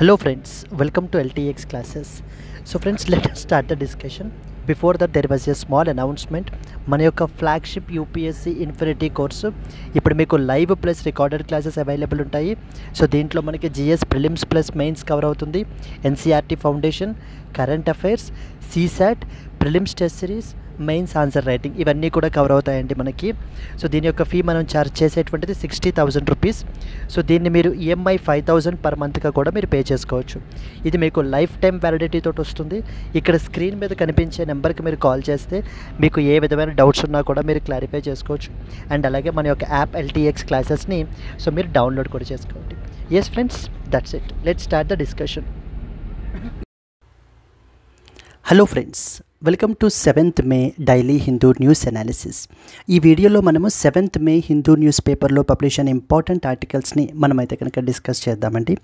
Hello friends, welcome to LTX classes. So friends, let us start the discussion. Before that there was a small announcement. మన యొక్క flagship UPSC infinity course ఇప్పుడు మీకు live plus recorded classes available ఉంటాయి. So దీంట్లో మనకి GS prelims plus mains cover అవుతుంది, NCERT foundation, current affairs, CSAT, prelims test series, mains answer writing ఇవన్నీ కూడా కవర్ అవుతాయండి మనకి. సో దీని యొక్క ఫీ మనం ఛార్జ్ చేసేటువంటిది 60,000 రూపీస్. సో దీన్ని మీరు ఈఎంఐ 5,000 పర్ మంత్గా కూడా మీరు పే చేసుకోవచ్చు. ఇది మీకు లైఫ్ టైం వ్యాలిడిటీ తోటి వస్తుంది. ఇక్కడ స్క్రీన్ మీద కనిపించే నెంబర్కి మీరు కాల్ చేస్తే మీకు ఏ విధమైన డౌట్స్ ఉన్నా కూడా మీరు క్లారిఫై చేసుకోవచ్చు. అండ్ అలాగే మన యొక్క యాప్ ఎల్టీఎక్స్ క్లాసెస్ని సో మీరు డౌన్లోడ్ కూడా చేసుకోండి. Yes friends, that's it. Let's start the discussion. Hello friends, welcome to 7th May daily Hindu news analysis. ఈ వీడియోలో మనము 7th మే హిందూ న్యూస్ పేపర్లో పబ్లిష్ అయిన ఇంపార్టెంట్ ఆర్టికల్స్ని మనమైతే కనుక డిస్కస్ చేద్దామండి.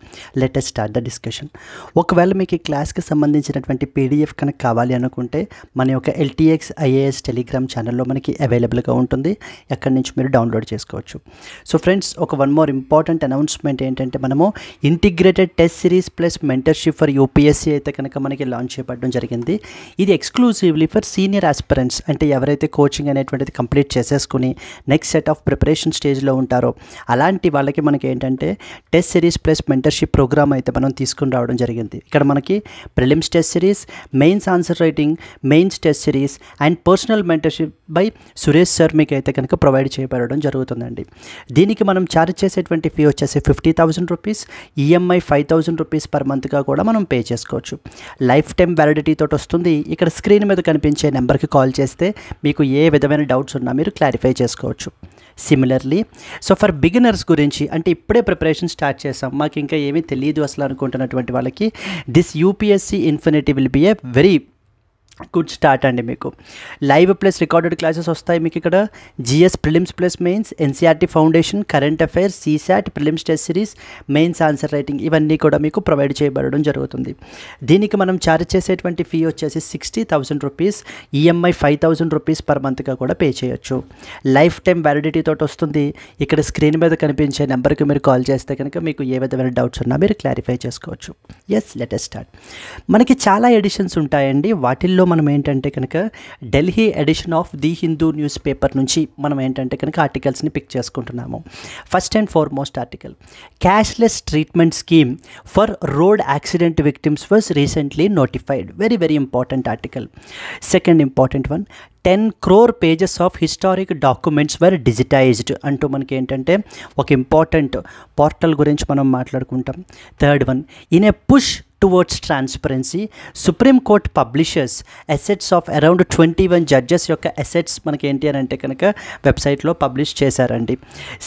Let's start the discussion. ఒకవేళ మీకు ఈ క్లాస్కి సంబంధించినటువంటి పీడిఎఫ్ కనుక కావాలి అనుకుంటే మన యొక్క ఎల్టీఎక్స్ ఐఏఎస్ టెలిగ్రామ్ ఛానల్లో మనకి అవైలబుల్గా ఉంటుంది. ఎక్కడి నుంచి మీరు డౌన్లోడ్ చేసుకోవచ్చు. So friends, one more important announcement ఏంటంటే మనము integrated test series plus mentorship for UPSC అయితే కనుక మనకి లాంచ్ చేయబడడం జరిగింది. ఇది ఎక్స్క్లూజివ్లీ ఫర్ సీనియర్ ఆస్పిరెంట్స్, అంటే ఎవరైతే కోచింగ్ అనేటువంటిది కంప్లీట్ చేసేసుకుని నెక్స్ట్ సెట్ ఆఫ్ ప్రిపరేషన్ స్టేజ్లో ఉంటారో అలాంటి వాళ్ళకి మనకి ఏంటంటే test series plus mentorship programme అయితే మనం తీసుకుని రావడం జరిగింది. ఇక్కడ మనకి prelims test series, mains answer writing, mains test series and personal mentorship by Suresh sir మీకు అయితే కనుక ప్రొవైడ్ చేయబడడం జరుగుతుందండి. దీనికి మనం ఛార్జ్ చేసేటువంటి ఫీ వచ్చేసి 50,000 రూపీస్, ఈఎంఐ 5,000 రూపీస్ పర్ మంత్గా కూడా మనం పే చేసుకోవచ్చు. లైఫ్ టైం వ్యాలిడిటీ తోటి వస్తుంది. ఇక్కడ స్క్రీన్ మీద కనిపించే నెంబర్కి కాల్ చేస్తే మీకు ఏ విధమైన డౌట్స్ ఉన్నా మీరు క్లారిఫై చేసుకోవచ్చు. సిమిలర్లీ సో ఫర్ బిగినర్స్ గురించి, అంటే ఇప్పుడే ప్రిపరేషన్ స్టార్ట్ చేసాం, మాకు ఇంకా ఏమీ తెలియదు అసలు అనుకుంటున్నటువంటి వాళ్ళకి this UPSC infinity will be a very good start అండి. మీకు లైవ్ ప్లస్ రికార్డెడ్ క్లాసెస్ వస్తాయి. మీకు ఇక్కడ GS prelims plus mains, NCERT foundation, current affairs, CSAT, prelims test series, mains answer writing ఇవన్నీ కూడా మీకు ప్రొవైడ్ చేయబడడం జరుగుతుంది. దీనికి మనం ఛార్జ్ చేసేటువంటి ఫీ వచ్చేసి 60,000 రూపీస్, ఈఎంఐ 5,000 రూపీస్ పర్ మంత్గా కూడా పే చేయొచ్చు. లైఫ్ టైం వ్యాలిడిటీ తోటి వస్తుంది. ఇక్కడ స్క్రీన్ మీద కనిపించే నెంబర్కి మీరు కాల్ చేస్తే కనుక మీకు ఏ విధమైన డౌట్స్ ఉన్నా మీరు క్లారిఫై చేసుకోవచ్చు. Yes, let us start. మనకి చాలా ఎడిషన్స్ ఉంటాయండి. వాటిల్లో మనం ఏంటంటే కనుక Delhi edition of the Hindu newspaper నుంచి మనం ఏంటంటే కనుక ఆర్టికల్స్ని పిక్ చేసుకుంటున్నాము. First and foremost article, cashless treatment scheme for road accident victims was recently notified. Very very important article. Second important one, 10 crore pages of historic documents were digitised అంటూ మనకి ఏంటంటే ఒక ఇంపార్టెంట్ పోర్టల్ గురించి మనం మాట్లాడుకుంటాం. Third one, in a push towards transparency supreme court publishers assets of around 21 judges యొక్క assets మనకి ఏంటి అని అంటే కనుక వెబ్సైట్లో పబ్లిష్ చేశారండి.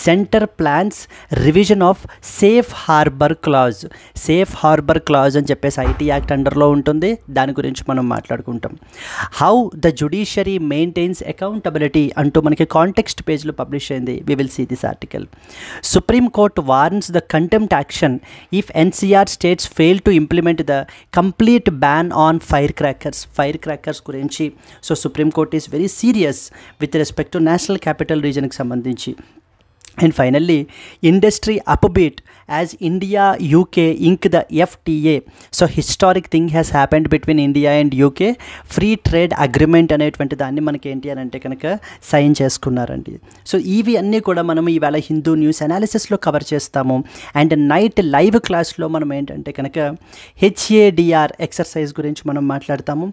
Centre plans revision of safe harbour clause. Safe harbour clause అని చెప్పేసి ఐటీ యాక్ట్ అండర్లో ఉంటుంది. దాని గురించి మనం మాట్లాడుకుంటాం. How the judiciary maintains accountability అంటూ మనకి కాంటెక్స్ట్ పేజ్లో పబ్లిష్ అయింది. We will see this article. Supreme court warns the contempt action if NCR states fail to implement the complete ban on fire crackers గురించి. So Supreme Court is very serious with respect to national capital రీజన్కి సంబంధించి. And finally, industry upbeat as India UK ink the FTA. So historic thing has happened between India and UK. Free trade agreement అనేటువంటి దాన్ని మనకి ఏంటి అని అంటే కనుక sign చేసుకున్నారండి. సో ఇవి అన్నీ కూడా మనం ఇవాళ హిందూ న్యూస్ అనాలిసిస్లో కవర్ చేస్తాము. అండ్ నైట్ లైవ్ క్లాస్లో మనం ఏంటంటే కనుక హెచ్ఏడిఆర్ ఎక్సర్సైజ్ గురించి మనం మాట్లాడతాము.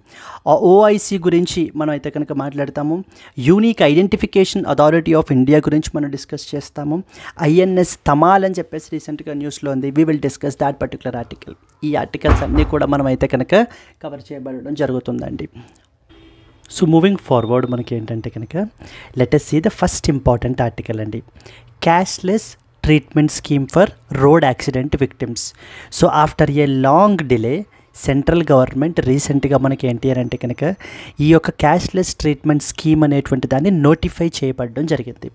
ఓఐసి గురించి మనం అయితే కనుక మాట్లాడతాము. Unique identification authority of India గురించి మనం డిస్కస్ చేస్తాము. ఐఎన్ఎస్ తమాల్ అని చెప్పేసి రీసెంట్గా న్యూస్లో ఉంది. We will discuss that particular article. ఈ ఆర్టికల్స్ అన్నీ కూడా మనం అయితే కనుక కవర్ చేయబడడం జరుగుతుందండి. సో మూవింగ్ ఫార్వర్డ్ మనకి ఏంటంటే కనుక let us see the first important article అండి. Cashless treatment scheme for road accident victims. So after a long delay central government రీసెంట్గా మనకి ఏంటి అని అంటే కనుక ఈ యొక్క క్యాష్లెస్ ట్రీట్మెంట్ స్కీమ్ అనేటువంటి దాన్ని నోటిఫై చేయబడడం జరిగింది.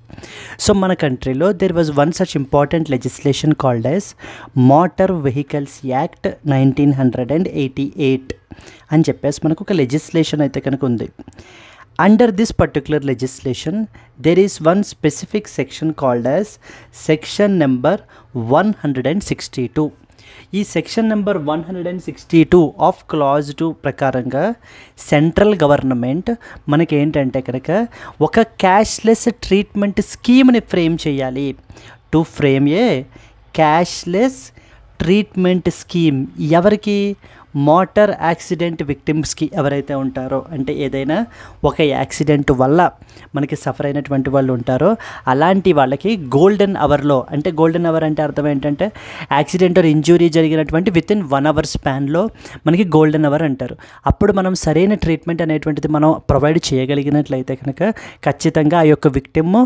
సో మన కంట్రీలో there was one such important legislation called as motor vehicles act 1988 అని చెప్పేసి మనకు ఒక లెజిస్లేషన్ అయితే కనుక ఉంది. Under this particular legislation, there is one specific section called as section number 162. ఈ సెక్షన్ నెంబర్ 162 ఆఫ్ క్లాజ్ 2 ప్రకారంగా సెంట్రల్ గవర్నమెంట్ మనకి ఏంటంటే కనుక ఒక క్యాష్లెస్ ట్రీట్మెంట్ స్కీమ్ని ఫ్రేమ్ చేయాలి. To frame A cashless treatment scheme ఎవరికి? మోటార్ యాక్సిడెంట్ విక్టిమ్స్కి ఎవరైతే ఉంటారో, అంటే ఏదైనా ఒక యాక్సిడెంట్ వల్ల మనకి సఫర్ అయినటువంటి వాళ్ళు ఉంటారో అలాంటి వాళ్ళకి గోల్డెన్ అవర్లో, అంటే గోల్డెన్ అవర్ అంటే అర్థం ఏంటంటే యాక్సిడెంట్ ఆర్ ఇంజురీ జరిగినటువంటి విత్ ఇన్ 1 hour స్పాన్లో మనకి గోల్డెన్ అవర్ అంటారు. అప్పుడు మనం సరైన ట్రీట్మెంట్ అనేటువంటిది మనం ప్రొవైడ్ చేయగలిగినట్లయితే కనుక ఖచ్చితంగా ఆ యొక్క విక్టిమ్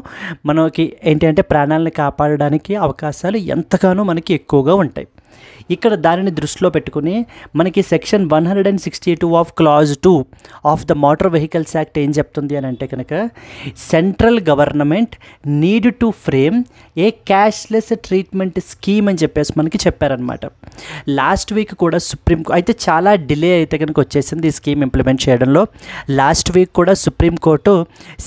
మనకి ఏంటంటే ప్రాణాలను కాపాడడానికి అవకాశాలు ఎంతగానో మనకి ఎక్కువగా ఉంటాయి. ఇక్కడ దానిని దృష్టిలో పెట్టుకుని మనకి section 162 of clause 2 of the motor vehicles act ఏం చెప్తుంది అని అంటే కనుక central government need to frame A cashless treatment scheme అని చెప్పేసి మనకి చెప్పారనమాట. లాస్ట్ వీక్ కూడా అయితే చాలా డిలే అయితే కనుక వచ్చేసింది ఈ స్కీమ్ ఇంప్లిమెంట్ చేయడంలో. లాస్ట్ వీక్ కూడా సుప్రీంకోర్టు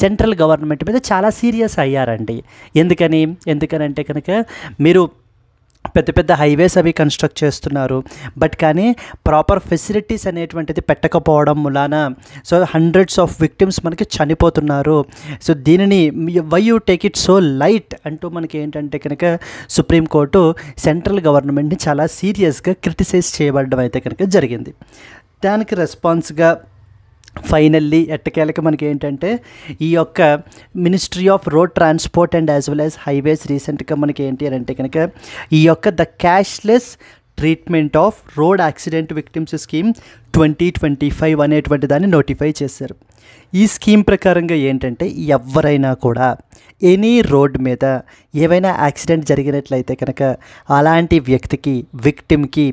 సెంట్రల్ గవర్నమెంట్ మీద చాలా సీరియస్ అయ్యారండి. ఎందుకనంటే కనుక మీరు పెద్ద పెద్ద హైవేస్ అవి కన్స్ట్రక్ట్ చేస్తున్నారు, బట్ కానీ ప్రాపర్ ఫెసిలిటీస్ అనేటువంటిది పెట్టకపోవడం మూలాన సో హండ్రెడ్స్ ఆఫ్ విక్టిమ్స్ మనకి చనిపోతున్నారు. సో దీనిని why you take it so light అంటూ మనకి ఏంటంటే కనుక సుప్రీంకోర్టు సెంట్రల్ గవర్నమెంట్ని చాలా సీరియస్గా క్రిటిసైజ్ చేయబడడం అయితే కనుక జరిగింది. దానికి రెస్పాన్స్గా ఫైనల్లీ ఎట్టకేలకి మనకి ఏంటంటే ఈ యొక్క ministry of road transport and as well as highways రీసెంట్గా మనకి ఏంటి అని అంటే కనుక ఈ యొక్క the cashless treatment of road accident victims scheme 2025 అనేటువంటి దాన్ని నోటిఫై చేశారు. ఈ స్కీమ్ ప్రకారంగా ఏంటంటే ఎవరైనా కూడా ఎనీ రోడ్ మీద ఏవైనా యాక్సిడెంట్ జరిగినట్లయితే కనుక అలాంటి వ్యక్తికి విక్టిమ్కి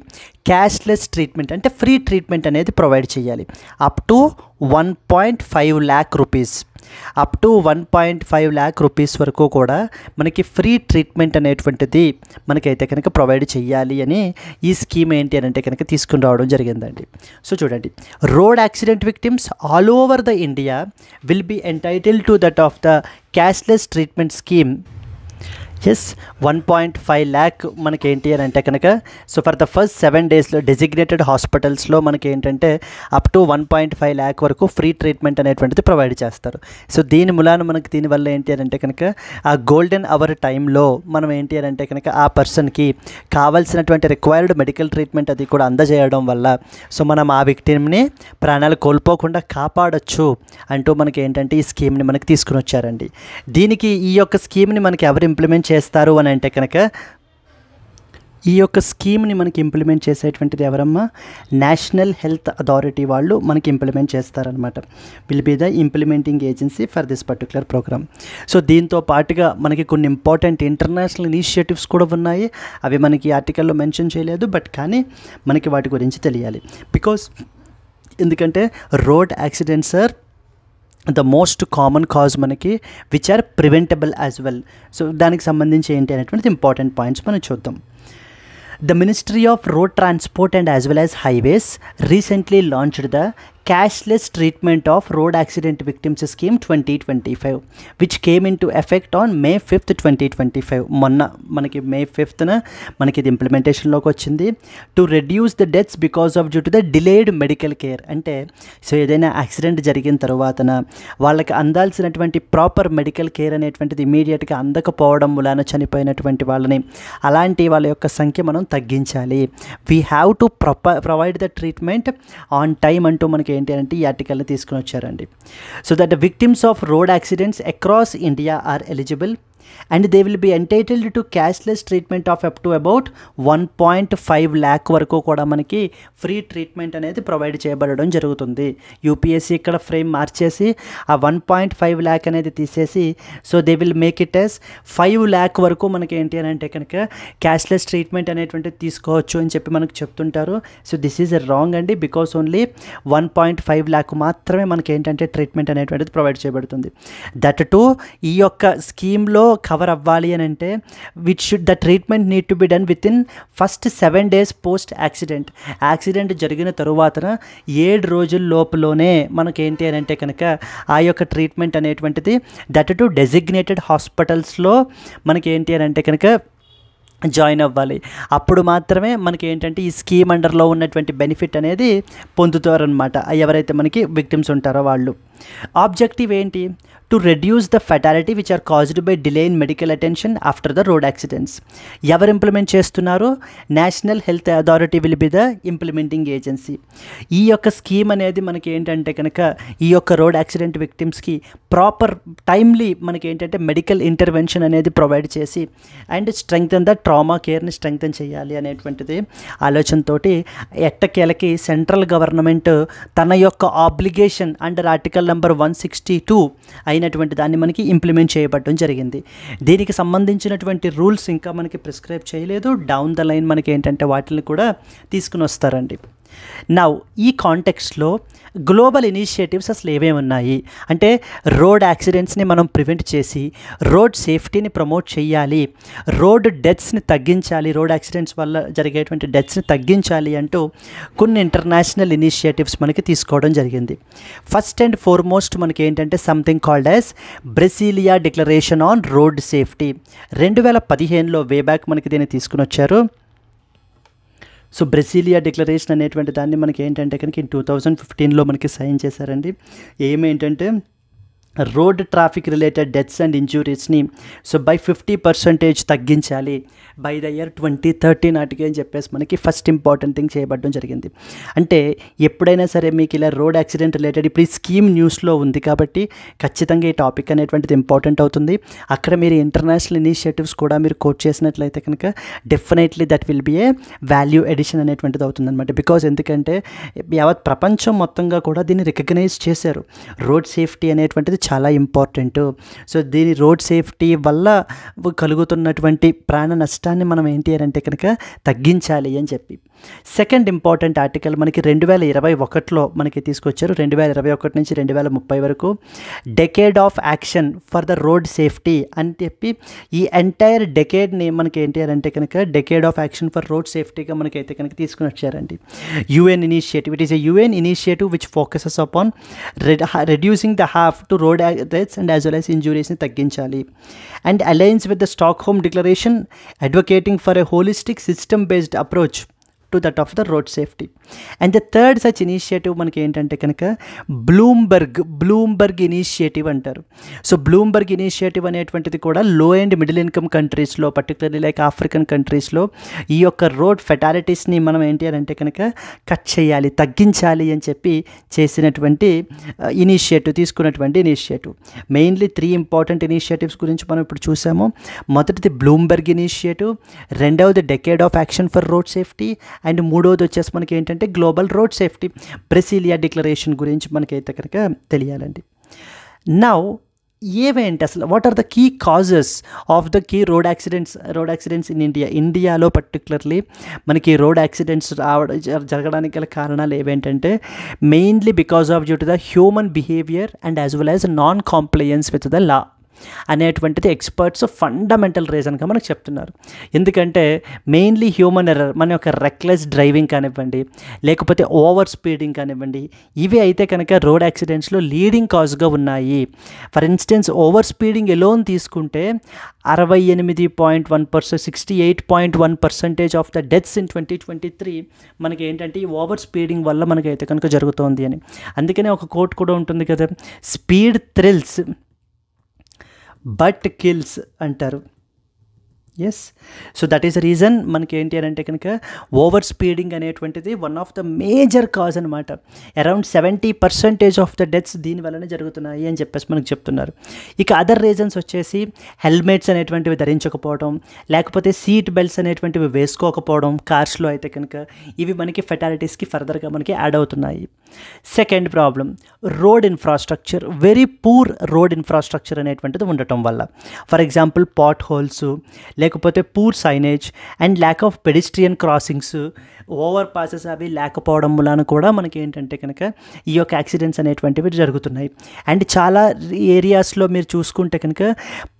క్యాష్లెస్ ట్రీట్మెంట్ అంటే ఫ్రీ ట్రీట్మెంట్ అనేది ప్రొవైడ్ చేయాలి. Up to 1.5 lakh rupees, up to 1.5 lakh rupees వరకు కూడా మనకి ఫ్రీ ట్రీట్మెంట్ అనేటువంటిది మనకైతే కనుక ప్రొవైడ్ చేయాలి అని ఈ స్కీమ్ ఏంటి అని అంటే కనుక తీసుకుని రావడం జరిగిందండి. సో చూడండి, road accident victims all over the India will be entitled to that of the cashless treatment scheme. Yes, 1.5 lakh మనకి ఏంటి అని అంటే కనుక సో ఫర్ ద ఫస్ట్ 7 daysలో డెసిగ్నేటెడ్ హాస్పిటల్స్లో మనకి ఏంటంటే అప్ టు 1.5 lakh వరకు ఫ్రీ ట్రీట్మెంట్ అనేటువంటిది ప్రొవైడ్ చేస్తారు. సో దీని మూలాన మనకి దీనివల్ల ఏంటి అని అంటే కనుక ఆ గోల్డెన్ అవర్ టైంలో మనం ఏంటి అని అంటే కనుక ఆ పర్సన్కి కావాల్సినటువంటి రిక్వైర్డ్ మెడికల్ ట్రీట్మెంట్ అది కూడా అందజేయడం వల్ల సో మనం ఆ విక్టిమ్ని ప్రాణాలు కోల్పోకుండా కాపాడొచ్చు అంటూ మనకి ఏంటంటే ఈ స్కీమ్ని మనకి తీసుకుని వచ్చారండి. దీనికి ఈ యొక్క స్కీమ్ని మనకి ఎవరు ఇంప్లిమెంట్ చేస్తారు అని అంటే కనుక ఈ యొక్క స్కీమ్ని మనకి ఇంప్లిమెంట్ చేసేటువంటిది ఎవరమ్మా? నేషనల్ హెల్త్ అథారిటీ వాళ్ళు మనకి ఇంప్లిమెంట్ చేస్తారనమాట. Will be the implementing agency for this particular programme. So దీంతో పాటుగా మనకి కొన్ని ఇంపార్టెంట్ ఇంటర్నేషనల్ ఇనిషియేటివ్స్ కూడా ఉన్నాయి. అవి మనకి ఆర్టికల్లో మెన్షన్ చేయలేదు, బట్ కానీ మనకి వాటి గురించి తెలియాలి. ఎందుకంటే road accidents are the most common cause మనకి which are preventable as well. So దానికి సంబంధించి ఏంటి అనేటువంటి ఇంపార్టెంట్ పాయింట్స్ మనం చూద్దాం. The ministry of road transport and as well as highways recently launched the cashless treatment of road accident victims scheme 2025 which came into effect on May 5th, 2025. మొన్న మనకి May 5th మనకి ఇది ఇంప్లిమెంటేషన్లోకి వచ్చింది. To reduce the deaths because of due to the delayed medical care. అంటే so ఏదైనా accident జరిగిన తర్వాతన వాళ్ళకి అందాల్సినటువంటి ప్రాపర్ మెడికల్ కేర్ అనేటువంటిది ఇమీడియట్గా అందకపోవడం మూలాన చనిపోయినటువంటి వాళ్ళని అలాంటి వాళ్ళ యొక్క సంఖ్య మనం తగ్గించాలి. We have to provide the treatment on time అంటూ మనకి ఏంటి అంటే ఈ ఆర్టికల్ని తీసుకుని వచ్చారండి. So that the victims of road accidents across India are eligible and they will be entitled to cashless treatment of up to about 1.5 lakh వరకు కూడా మనకి ఫ్రీ ట్రీట్మెంట్ అనేది ప్రొవైడ్ చేయబడడం జరుగుతుంది. యూపీఎస్సీ ఇక్కడ ఫ్రేమ్ మార్చేసి ఆ 1.5 lakh అనేది తీసేసి so they will make it as 5 lakh వరకు మనకి ఏంటి అని అంటే కనుక క్యాష్లెస్ ట్రీట్మెంట్ అనేటువంటిది తీసుకోవచ్చు అని చెప్పి మనకు చెప్తుంటారు. సో దిస్ ఈజ్ రాంగ్ అండి, బికాస్ ఓన్లీ 1.5 lakh మాత్రమే మనకి ఏంటంటే ట్రీట్మెంట్ అనేటువంటిది ప్రొవైడ్ చేయబడుతుంది. దట్ టు ఈ యొక్క స్కీమ్లో కవర్ అవ్వాలి అని అంటే which should the treatment need to be done with in first 7 days post accident. Accident జరిగిన తరువాతన 7 రోజుల లోపులోనే మనకేంటి అని అంటే కనుక ఆ యొక్క ట్రీట్మెంట్ అనేటువంటిది దట్ టు డెసిగ్నేటెడ్ హాస్పిటల్స్లో మనకి ఏంటి అని అంటే కనుక జాయిన్ అవ్వాలి. అప్పుడు మాత్రమే మనకి ఏంటంటే ఈ స్కీమ్ అండర్లో ఉన్నటువంటి బెనిఫిట్ అనేది పొందుతారనమాట, ఎవరైతే మనకి విక్టిమ్స్ ఉంటారో వాళ్ళు. ఆబ్జెక్టివ్ ఏంటి? To reduce the fatality which are caused by delay in medical attention after the road accidents. ఎవరు ఇంప్లిమెంట్ చేస్తున్నారు? National health authority will be the implementing agency. ఈ యొక్క స్కీమ్ అనేది మనకి ఏంటంటే కనుక ఈ యొక్క రోడ్ యాక్సిడెంట్ విక్టిమ్స్కి ప్రాపర్ టైమ్లీ మనకి ఏంటంటే మెడికల్ ఇంటర్వెన్షన్ అనేది ప్రొవైడ్ చేసి అండ్ స్ట్రెంగ్తన్ ద ట్రామా కేర్ని స్ట్రెంగ్తన్ చేయాలి అనేటువంటిది ఆలోచనతోటి ఎట్టకేలకి సెంట్రల్ గవర్నమెంట్ తన యొక్క ఆబ్లిగేషన్ అండర్ ఆర్టికల్ నెంబర్ 162 అయినటువంటి దాన్ని మనకి ఇంప్లిమెంట్ చేయబడడం జరిగింది. దీనికి సంబంధించినటువంటి రూల్స్ ఇంకా మనకి ప్రిస్క్రైబ్ చేయలేదు. డౌన్ ద లైన్ మనకి ఏంటంటే వాటిని కూడా తీసుకుని వస్తారండి. నౌ ఈ కాంటెక్స్ట్లో గ్లోబల్ ఇనిషియేటివ్స్ అసలు ఏమేమి ఉన్నాయి అంటే, రోడ్ యాక్సిడెంట్స్ని మనం ప్రివెంట్ చేసి రోడ్ సేఫ్టీని ప్రమోట్ చేయాలి, రోడ్ డెత్స్ని తగ్గించాలి, రోడ్ యాక్సిడెంట్స్ వల్ల జరిగేటువంటి డెత్స్ని తగ్గించాలి అంటూ కొన్ని ఇంటర్నేషనల్ ఇనిషియేటివ్స్ మనకి తీసుకోవడం జరిగింది. ఫస్ట్ అండ్ ఫార్మోస్ట్ మనకి ఏంటంటే something called as Brasilia declaration on road safety. 2015లో వే బ్యాక్ మనకి దీన్ని తీసుకుని వచ్చారు. సో బ్రెసిలియా డిక్లరేషన్ అనేటువంటి దాన్ని మనకి ఏంటంటే కనుక 2015లో మనకి సైన్ చేశారండి. ఏమేంటంటే road traffic related deaths and ఇంజురీస్ని సో బై 50% తగ్గించాలి బై ద ఇయర్ 2030 నాటికి అని చెప్పేసి మనకి ఫస్ట్ ఇంపార్టెంట్ థింగ్ చేయబడడం జరిగింది. అంటే ఎప్పుడైనా సరే మీకు ఇలా రోడ్ యాక్సిడెంట్ రిలేటెడ్ ఇప్పుడు ఈ స్కీమ్ న్యూస్లో ఉంది కాబట్టి ఖచ్చితంగా ఈ టాపిక్ అనేటువంటిది ఇంపార్టెంట్ అవుతుంది. అక్కడ మీరు ఇంటర్నేషనల్ ఇనిషియేటివ్స్ కూడా మీరు కోట్ చేసినట్లయితే కనుక definitely that will be a value addition అనేటువంటిది అవుతుంది అనమాట. బికాజ్ ఎందుకంటే యావత్ ప్రపంచం మొత్తంగా కూడా దీన్ని రికగ్నైజ్ చేశారు. రోడ్ సేఫ్టీ అనేటువంటిది చాలా ఇంపార్టెంట్. సో దీని రోడ్ సేఫ్టీ వల్ల కలుగుతున్నటువంటి ప్రాణ నష్టాన్ని మనం ఏంటి అని అంటే కనుక తగ్గించాలి అని చెప్పి. సెకండ్ ఇంపార్టెంట్ ఆర్టికల్ మనకి 2021లో మనకి తీసుకొచ్చారు. 2021 నుంచి 2030 వరకు decade of action for the road safety అని చెప్పి ఈ ఎంటైర్ డెకేడ్ని మనకి ఏంటి అని అంటే కనుక decade of action for road సేఫ్టీగా మనకైతే కనుక తీసుకుని వచ్చారండి. UN initiative, it is a UN initiative which focuses upon reducing the half to road deaths and as well as ఇంజురీస్ని తగ్గించాలి. And alliance with the Stockholm declaration advocating for a holistic system based approach to that of the road safety. And the third such initiative మనకి ఏంటంటే కనుక Bloomberg initiative అంటారు. So Bloomberg initiative అనేటువంటిది కూడా లో and middle income కంట్రీస్లో particularly like African కంట్రీస్లో ఈ యొక్క రోడ్ ఫెటాలిటీస్ని మనం ఏంటి అని అంటే కనుక కట్ చేయాలి, తగ్గించాలి అని చెప్పి చేసినటువంటి తీసుకున్నటువంటి ఇనిషియేటివ్. మెయిన్లీ 3 ఇంపార్టెంట్ ఇనిషియేటివ్స్ గురించి మనం ఇప్పుడు చూసాము. మొదటిది బ్లూంబర్గ్ ఇనిషియేటివ్, రెండవది decade of action for road safety, and మూడవది వచ్చేసి మనకి ఏంటంటే global road safety Brasilia declaration గురించి మనకైతే కనుక తెలియాలండి. నౌ ఏవేంటి అసలు what are the key causes of the key road accidents in ఇండియాలో పర్టికులర్లీ మనకి రోడ్ యాక్సిడెంట్స్ జరగడానికి గల కారణాలు ఏవేంటంటే mainly because of due to the human behaviour and as well as non compliance with the law అనేటువంటిది ఎక్స్పర్ట్స్ ఫండమెంటల్ రీజన్గా మనకు చెప్తున్నారు. ఎందుకంటే మెయిన్లీ హ్యూమన్ ఎర్రర్, మన యొక్క రెక్లెస్ డ్రైవింగ్ కానివ్వండి లేకపోతే ఓవర్ స్పీడింగ్ కానివ్వండి, ఇవి అయితే కనుక రోడ్ యాక్సిడెంట్స్లో లీడింగ్ కాజ్గా ఉన్నాయి. For instance over speeding alone తీసుకుంటే 68.1%, 68.1% ఆఫ్ ద డెత్స్ ఇన్ 2023 మనకి ఏంటంటే ఈ ఓవర్ స్పీడింగ్ వల్ల మనకైతే కనుక జరుగుతోంది అని. అందుకనే ఒక కోట్ కూడా ఉంటుంది కదా, స్పీడ్ థ్రిల్స్ బట్ కిల్స్ అంటారు. Yes, so that is the reason మనకి ఏంటి అని అంటే కనుక ఓవర్ స్పీడింగ్ అనేటువంటిది one of the major cause అనమాట. అరౌండ్ 70% ఆఫ్ ద డెత్స్ దీనివల్లనే జరుగుతున్నాయి అని చెప్పేసి మనకు చెప్తున్నారు. ఇక అదర్ రీజన్స్ వచ్చేసి హెల్మెట్స్ అనేటువంటివి ధరించకపోవడం, లేకపోతే సీట్ బెల్ట్స్ అనేటువంటివి వేసుకోకపోవడం కార్స్లో అయితే కనుక, ఇవి మనకి ఫెటాలిటీస్కి ఫర్దర్గా మనకి యాడ్ అవుతున్నాయి. Second problem road infrastructure, very poor road infrastructure అనేటువంటిది ఉండటం వల్ల. ఫర్ ఎగ్జాంపుల్ పాట్ హోల్స్, లేకపోతే poor signage and lack of pedestrian crossings, over passes అవి లేకపోవడం వలన కూడా మనకి ఏంటంటే కనుక ఈ యొక్క యాక్సిడెంట్స్ అనేటువంటివి జరుగుతున్నాయి. అండ్ చాలా ఏరియాస్లో మీరు చూసుకుంటే కనుక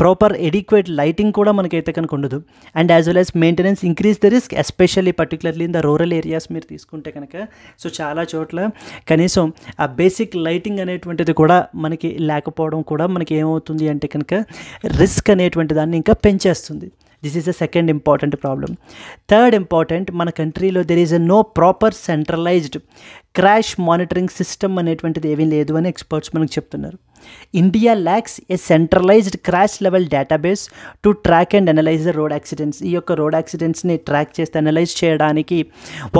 ప్రాపర్ ఎడిక్వేట్ లైటింగ్ కూడా మనకైతే కనుక ఉండదు. And as well as maintenance increase the risk, especially particularly in the rural areas మీరు తీసుకుంటే కనుక. సో చాలా చోట్ల కనీసం ఆ బేసిక్ లైటింగ్ అనేటువంటిది కూడా మనకి లేకపోవడం కూడా మనకి ఏమవుతుంది అంటే కనుక రిస్క్ అనేటువంటి దాన్ని ఇంకా పెంచేస్తుంది. This is the second important problem. Third important, మన కంట్రీలో there is no proper centralised crash monitoring system అనేటువంటిది ఏమీ లేదు అని ఎక్స్పర్ట్స్ మనకు చెప్తున్నారు. India lacks a centralised crash level database to track and analyse the road accidents. ఈ యొక్క రోడ్ యాక్సిడెంట్స్ని ట్రాక్ చేస్తే అనలైజ్ చేయడానికి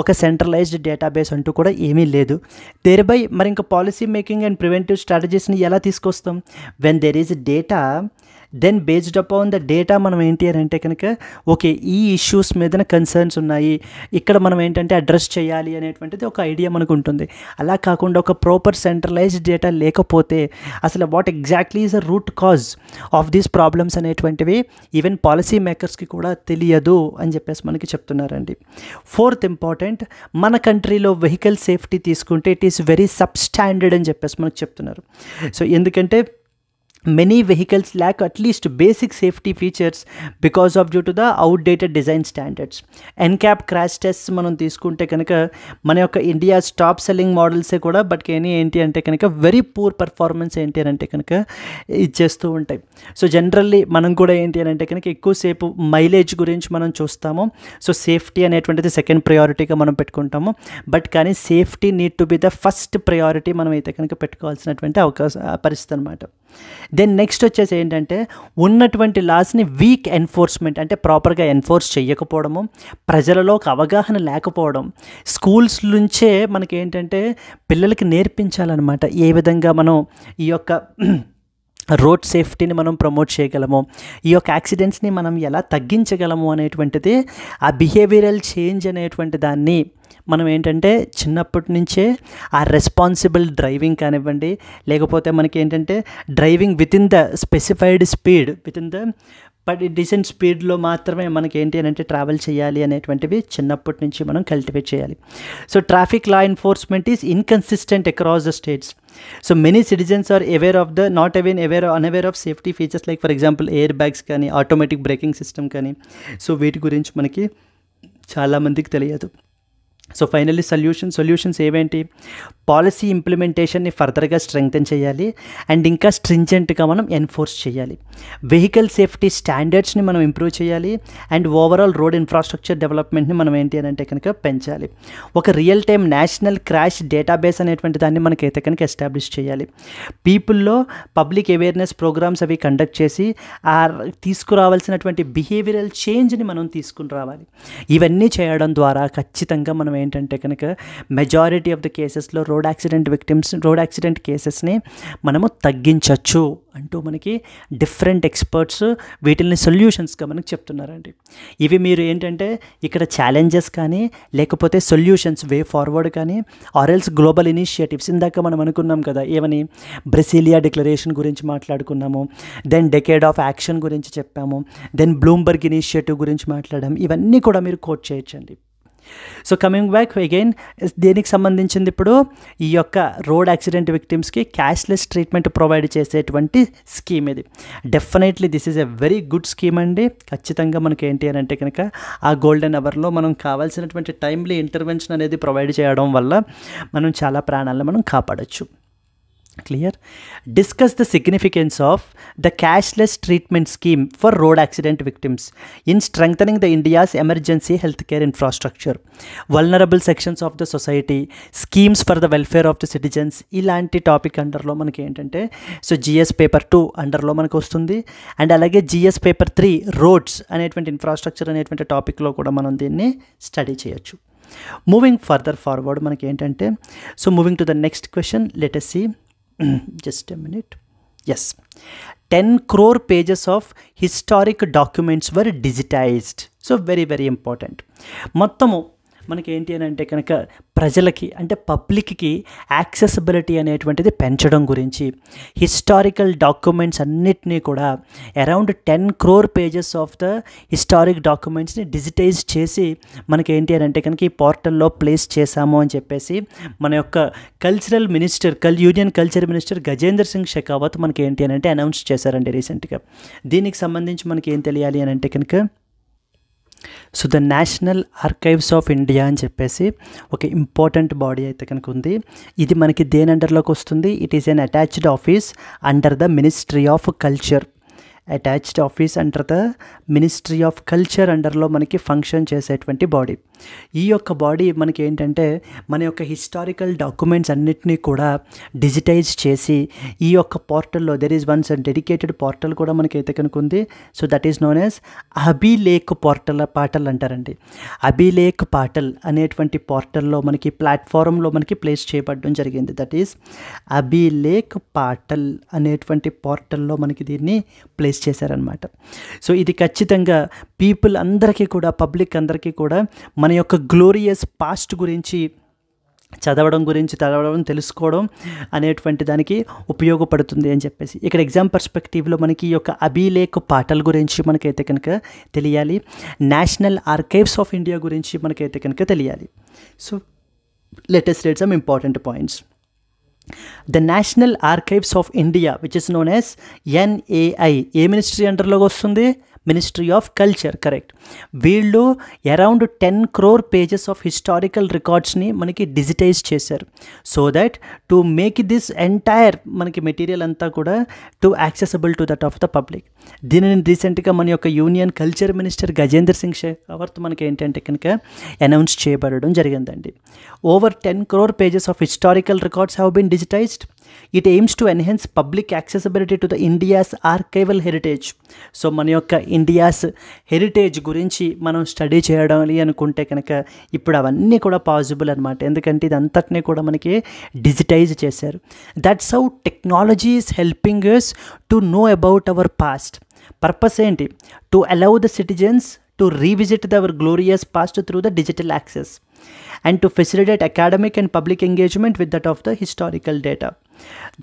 ఒక సెంట్రలైజ్డ్ డేటాబేస్ అంటూ కూడా ఏమీ లేదు. దేర్బై మరి ఇంకా పాలసీ మేకింగ్ అండ్ ప్రివెంటివ్ స్ట్రాటజీస్ని ఎలా తీసుకొస్తాం? When there is data, then based upon the data మనం ఏంటి అని అంటే కనుక ఓకే ఈ ఇష్యూస్ మీదన కన్సర్న్స్ ఉన్నాయి, ఇక్కడ మనం ఏంటంటే అడ్రస్ చేయాలి అనేటువంటిది ఒక ఐడియా మనకు ఉంటుంది. అలా కాకుండా ఒక ప్రాపర్ సెంట్రలైజ్డ్ డేటా లేకపోతే అసలు what exactly is the root cause of these problems అనేటువంటివి ఈవెన్ పాలసీ మేకర్స్కి కూడా తెలియదు అని చెప్పేసి మనకి చెప్తున్నారండి. ఫోర్త్ ఇంపార్టెంట్, మన కంట్రీలో వెహికల్ సేఫ్టీ తీసుకుంటే ఇట్ ఈస్ వెరీ సబ్స్టాండర్డ్ అని చెప్పేసి మనకు చెప్తున్నారు. సో ఎందుకంటే many vehicles lack at least basic safety features because of due to the outdated design standards. NCAP crash tests మనం తీసుకుంటే కనుక మన యొక్క ఇండియాస్ టాప్ సెల్లింగ్ మోడల్సే కూడా బట్ కానీ ఏంటి అంటే కనుక వెరీ పూర్ పర్ఫార్మెన్స్ ఏంటి అని అంటే కనుక ఇచ్చేస్తూ ఉంటాయి. సో జనరల్లీ మనం కూడా ఏంటి అని అంటే కనుక ఎక్కువసేపు మైలేజ్ గురించి మనం చూస్తాము. సో సేఫ్టీ అనేటువంటిది సెకండ్ ప్రయారిటీగా మనం పెట్టుకుంటాము. బట్ కానీ safety need to be the first priority మనం అయితే కనుక పెట్టుకోవాల్సినటువంటి పరిస్థితి అనమాట. దెన్ నెక్స్ట్ వచ్చేసి ఏంటంటే ఉన్నటువంటి లాస్ని వీక్ ఎన్ఫోర్స్మెంట్, అంటే ప్రాపర్గా ఎన్ఫోర్స్ చేయకపోవడము, ప్రజలలో ఒక అవగాహన లేకపోవడం, స్కూల్స్ నుంచే మనకి ఏంటంటే పిల్లలకి నేర్పించాలన్నమాట ఏ విధంగా మనం ఈ యొక్క రోడ్ సేఫ్టీని మనం ప్రమోట్ చేయగలము, ఈ యొక్క యాక్సిడెంట్స్ని మనం ఎలా తగ్గించగలము అనేటువంటిది ఆ బిహేవియరల్ చేంజ్ అనేటువంటి దాన్ని మనం ఏంటంటే చిన్నప్పటి నుంచే ఆ రెస్పాన్సిబుల్ డ్రైవింగ్ కానివ్వండి, లేకపోతే మనకి ఏంటంటే driving within the specified speed, within the but decent స్పీడ్లో మాత్రమే మనకి ఏంటి అని అంటే ట్రావెల్ చేయాలి అనేటువంటివి చిన్నప్పటి నుంచి మనం కల్టివేట్ చేయాలి. So traffic law enforcement is inconsistent across the states. So many citizens are unaware of safety features like for example air bags కానీ ఆటోమేటిక్ బ్రేకింగ్ సిస్టమ్ కానీ. సో వీటి గురించి మనకి చాలామందికి తెలియదు. సో ఫైనల్లీ సొల్యూషన్స్ ఏవేంటి? పాలసీ ఇంప్లిమెంటేషన్ని ఫర్దర్గా స్ట్రెంగ్తెన్ చేయాలి అండ్ ఇంకా స్ట్రింజెంట్గా మనం ఎన్ఫోర్స్ చేయాలి. వెహికల్ సేఫ్టీ స్టాండర్డ్స్ని మనం ఇంప్రూవ్ చేయాలి అండ్ ఓవరాల్ రోడ్ ఇన్ఫ్రాస్ట్రక్చర్ డెవలప్మెంట్ని మనం ఏంటి అని అంటే కనుక పెంచాలి. ఒక real time national crash database అనేటువంటి దాన్ని మనకైతే కనుక ఎస్టాబ్లిష్ చేయాలి. పీపుల్లో పబ్లిక్ అవేర్నెస్ ప్రోగ్రామ్స్ అవి కండక్ట్ చేసి ఆ తీసుకురావాల్సినటువంటి బిహేవియరల్ చేంజ్ని మనం తీసుకుని రావాలి. ఇవన్నీ చేయడం ద్వారా ఖచ్చితంగా మనం ఏంటంటే కనుక మెజారిటీ ఆఫ్ ద కేసెస్లో రోడ్ యాక్సిడెంట్ కేసెస్ని మనము తగ్గించవచ్చు అంటూ మనకి డిఫరెంట్ ఎక్స్పర్ట్స్ వీటిని సొల్యూషన్స్గా మనకు చెప్తున్నారండి. ఇవి మీరు ఏంటంటే ఇక్కడ ఛాలెంజెస్ కానీ లేకపోతే సొల్యూషన్స్ వే ఫార్వర్డ్ కానీ ఆర్ఎల్స్ గ్లోబల్ ఇనిషియేటివ్స్, ఇందాక మనం అనుకున్నాం కదా ఏమని బ్రెసిలియా డిక్లరేషన్ గురించి మాట్లాడుకున్నాము, దెన్ డెకేడ్ ఆఫ్ యాక్షన్ గురించి చెప్పాము, దెన్ బ్లూంబర్గ్ ఇనిషియేటివ్ గురించి మాట్లాడాము. ఇవన్నీ కూడా మీరు కోట్ చేయొచ్చండి. సో కమింగ్ బ్యాక్ అగైన్ దేనికి సంబంధించింది ఇప్పుడు ఈ యొక్క రోడ్ యాక్సిడెంట్ విక్టిమ్స్కి క్యాష్లెస్ ట్రీట్మెంట్ ప్రొవైడ్ చేసేటువంటి స్కీమ్ ఇది. Definitely this is a very good scheme అండి. ఖచ్చితంగా మనకి ఏంటి అని అంటే కనుక ఆ గోల్డెన్ అవర్లో మనం కావాల్సినటువంటి టైమ్లీ ఇంటర్వెన్షన్ అనేది ప్రొవైడ్ చేయడం వల్ల మనం చాలా ప్రాణాలను మనం కాపాడచ్చు. Clear? Discuss the significance of the cashless treatment scheme for road accident victims in strengthening the India's emergency healthcare infrastructure, vulnerable sections of the society, schemes for the welfare of the citizens. ఇలాంటి topic అండర్లో మనకి ఏంటంటే so GS paper 2 అండర్లో మనకు వస్తుంది and అలాగే GS paper 3 roads అనేటువంటి infrastructure అనేటువంటి టాపిక్లో కూడా మనం దీన్ని స్టడీ చేయొచ్చు. మూవింగ్ ఫర్దర్ ఫార్వర్డ్ మనకి ఏంటంటే so moving to the next question, let us see. Just a minute. Yes, 10 crore pages of historic documents were digitized. So very important. మొత్తము మనకి ఏంటి అని అంటే కనుక ప్రజలకి అంటే పబ్లిక్కి యాక్సెసిబిలిటీ అనేటువంటిది పెంచడం గురించి హిస్టారికల్ డాక్యుమెంట్స్ అన్నిటినీ కూడా around 10 crore pages of the historic డాక్యుమెంట్స్ని డిజిటైజ్ చేసి మనకి ఏంటి అని అంటే కనుక ఈ పోర్టల్లో ప్లేస్ చేశాము అని చెప్పేసి మన యొక్క union culture minister Gajendra Singh Shekhawat మనకి ఏంటి అని అంటే అనౌన్స్ చేశారండి రీసెంట్గా. దీనికి సంబంధించి మనకి ఏం తెలియాలి అని అంటే కనుక so the national archives of India అని చెప్పేసి ఒక ఇంపార్టెంట్ బాడీ అయితే కనుక ఉంది. ఇది మనకి దేని అండర్లోకి వస్తుంది? It is an attached office under the ministry of culture attached office under the ministry of culture అండర్లో మనకి ఫంక్షన్ చేసేటువంటి బాడీ. ఈ యొక్క బాడీ మనకి ఏంటంటే మన యొక్క హిస్టారికల్ డాక్యుమెంట్స్ అన్నిటినీ కూడా డిజిటైజ్ చేసి ఈ యొక్క పోర్టల్లో there is once dedicated portal కూడా మనకైతే కనుక ఉంది. So that is known as Abhilekh Patal అంటారండి. అభిలేఖ్ పాటల్ అనేటువంటి పోర్టల్లో మనకి ప్లాట్ఫారంలో మనకి ప్లేస్ చేయబడడం జరిగింది. దట్ ఈస్ అభిలేఖ్ పాటల్ అనేటువంటి పోర్టల్లో మనకి దీన్ని ప్లేస్ చేశారనమాట. సో ఇది ఖచ్చితంగా పీపుల్ అందరికీ కూడా, పబ్లిక్ అందరికీ కూడా మన యొక్క గ్లోరియస్ పాస్ట్ గురించి చదవడం తెలుసుకోవడం అనేటువంటి దానికి ఉపయోగపడుతుంది అని చెప్పేసి ఇక్కడ ఎగ్జామ్ పర్స్పెక్టివ్లో మనకి ఈ యొక్క అభిలేఖ్ పాటల్ గురించి మనకైతే కనుక తెలియాలి. నేషనల్ ఆర్కైవ్స్ ఆఫ్ ఇండియా గురించి మనకైతే కనుక తెలియాలి. So let us read some important points. The National Archives of India, which is known as NAI, ఏ మినిస్ట్రీ అండర్లోకి వస్తుంది? Ministry of culture. కరెక్ట్. వీళ్ళు around 10 crore pages of historical రికార్డ్స్ని మనకి డిజిటైజ్ చేశారు. So that to make this entire మనకి material అంతా కూడా to accessible to that of the public. దీనిని రీసెంట్గా మన యొక్క union culture minister Gajendra Singh Shekhawat మనకి ఏంటంటే కనుక అనౌన్స్ చేయబడడం జరిగిందండి. Over 10 crore pages of historical records have been digitized. It aims to enhance public accessibility to the India's archival heritage. So మన యొక్క ఇండియాస్ హెరిటేజ్ గురించి మనం స్టడీ చేయడం అనుకుంటే కనుక ఇప్పుడు అవన్నీ కూడా పాసిబుల్ అనమాట. ఎందుకంటే ఇదంతటినీ కూడా మనకి డిజిటైజ్ చేశారు. That's how technology is helping us to know about our past. Purpose ఏంటి? To allow the citizens to revisit our glorious past through the digital access and to facilitate academic and public engagement with that of the historical data.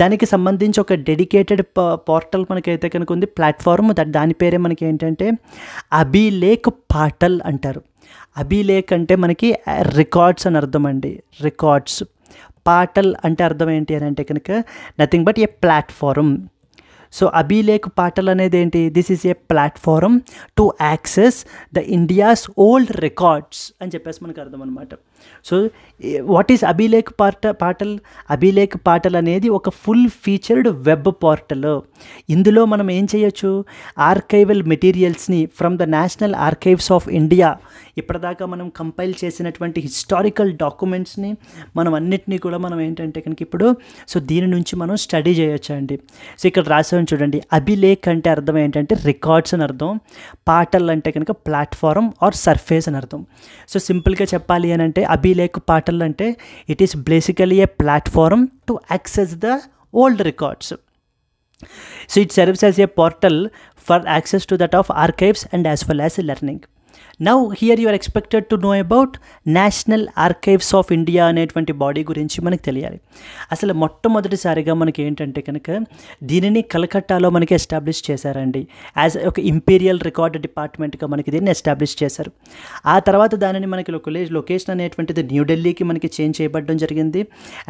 దానికి సంబంధించి ఒక dedicated portal మనకైతే కనుక ఉంది, platform. దాని పేరే మనకి ఏంటంటే అభిలేఖ్ పాటల్ అంటారు. అభిలేఖ్ అంటే మనకి రికార్డ్స్ అని అర్థం అండి. రికార్డ్స్. పాటల్ అంటే అర్థం ఏంటి అని అంటే కనుక nothing but a platform. So Abhilekh Patal అనేది ఏంటి? This is a platform to access the India's old records అని చెప్పేసి మనకు అర్థం అనమాట. So what is Abhilekh Patal? Abhilekh Patal అనేది ఒక ఫుల్ ఫీచర్డ్ వెబ్ పోర్టల్. ఇందులో మనం ఏం చేయొచ్చు? ఆర్కైవల్ మెటీరియల్స్ని from the national archives of India, ఇప్పటిదాకా మనం కంపైల్ చేసినటువంటి హిస్టారికల్ డాక్యుమెంట్స్ని మనం అన్నిటినీ కూడా మనం ఏంటంటే కనుక ఇప్పుడు సో దీని నుంచి మనం స్టడీ చేయొచ్చు అండి. సో ఇక్కడ రాసాం చూడండి. అభిలేఖ్ అంటే అర్థం ఏంటంటే రికార్డ్స్ అని అర్థం. పాటల్ అంటే కనుక ప్లాట్ఫారం ఆర్ సర్ఫేస్ అని అర్థం. సో సింపుల్గా చెప్పాలి అని అంటే అభిలేఖ్ పాటల్ అంటే it is basically a platform to access the old records. So it serves as a portal for access to that of archives and as well as learning. Now here you are expected to know about national archives of India అనేటువంటి body గురించి మనకు తెలియాలి. అసలు మొట్టమొదటిసారిగా మనకి ఏంటంటే కనుక దీనిని కలకట్టాలో మనకి ఎస్టాబ్లిష్ చేశారండి. యాజ్ ఒక ఇంపీరియల్ రికార్డ్ డిపార్ట్మెంట్గా మనకి దీన్ని ఎస్టాబ్లిష్ చేశారు. ఆ తర్వాత దానిని మనకి లొకేషన్ అనేటువంటిది న్యూఢిల్లీకి మనకి చేంజ్ చేయబడడం జరిగింది.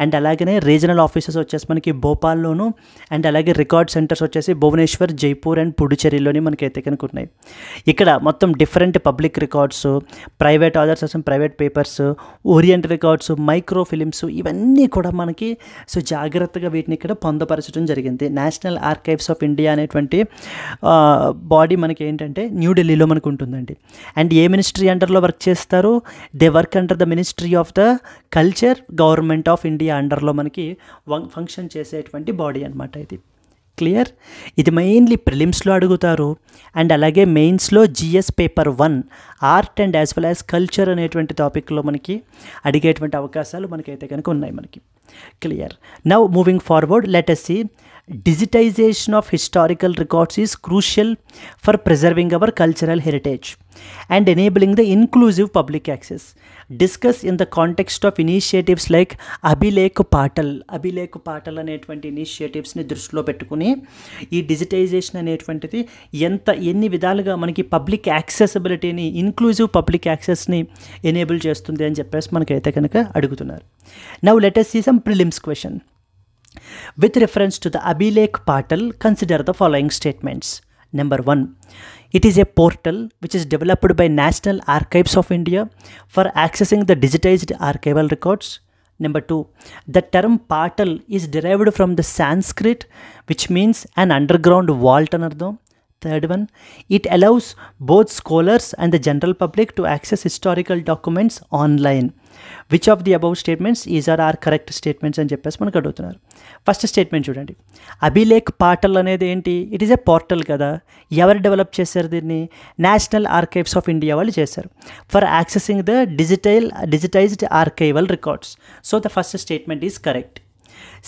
అండ్ అలాగనే రీజనల్ ఆఫీసెస్ వచ్చేసి మనకి భోపాల్లోను అండ్ అలాగే రికార్డ్ సెంటర్స్ వచ్చేసి భువనేశ్వర్, జైపూర్ అండ్ పుడుచేరిలోని మనకైతే కనుక ఉన్నాయి. ఇక్కడ మొత్తం different public records, private authors, private papers, orient records, micro films ఇవన్నీ కూడా మనకి సో జాగ్రత్తగా వీటిని ఇక్కడ పొందపరచడం జరిగింది. నేషనల్ ఆర్కైవ్స్ ఆఫ్ ఇండియా అనేటువంటి బాడీ మనకి ఏంటంటే న్యూఢిల్లీలో మనకు ఉంటుందండి. అండ్ ఏ మినిస్ట్రీ అండర్లో వర్క్ చేస్తారు? They work under the ministry of the culture, government of India అండర్లో మనకి ఫంక్షన్ చేసేటువంటి బాడీ అనమాట ఇది. క్లియర్? ఇది మెయిన్లీ ప్రిలిమ్స్లో అడుగుతారు అండ్ అలాగే మెయిన్స్లో GS paper 1 art and as well as culture అనేటువంటి టాపిక్లో మనకి అడిగేటువంటి అవకాశాలు మనకైతే కనుక ఉన్నాయి మనకి. Clear? Now moving forward let us see digitization of historical records is crucial for preserving our cultural heritage and enabling the inclusive public access. Discuss in the context of initiatives like అభిలేఖ్ పాటల్ అనేటువంటి ఇనిషియేటివ్స్ని దృష్టిలో పెట్టుకుని ఈ digitisation అనేటువంటిది ఎన్ని విధాలుగా మనకి public యాక్సెసిబిలిటీని, inclusive public యాక్సెస్ని enable చేస్తుంది అని చెప్పేసి మనకైతే కనుక అడుగుతున్నారు. Now let us see some prelims question. With reference to the Abhilekh Patal, consider the following statements. Number 1, it is a portal which is developed by National Archives of India for accessing the digitized archival records. Number 2, the term Patal is derived from the Sanskrit which means an underground vault anardham. third one, it allows both scholars and the general public to access historical documents online. Which of the above statements is or are correct statements అని చెప్పేసి మనకు అడుగుతున్నారు. First statement చూడండి, అభిలేఖ్ పార్టల్ అనేది ఏంటి? It is A portal కదా. ఎవరు develop చేశారు దీన్ని? నేషనల్ ఆర్కైవ్స్ ఆఫ్ ఇండియా వాళ్ళు చేశారు, for accessing the digitised archival records. So the first statement is correct.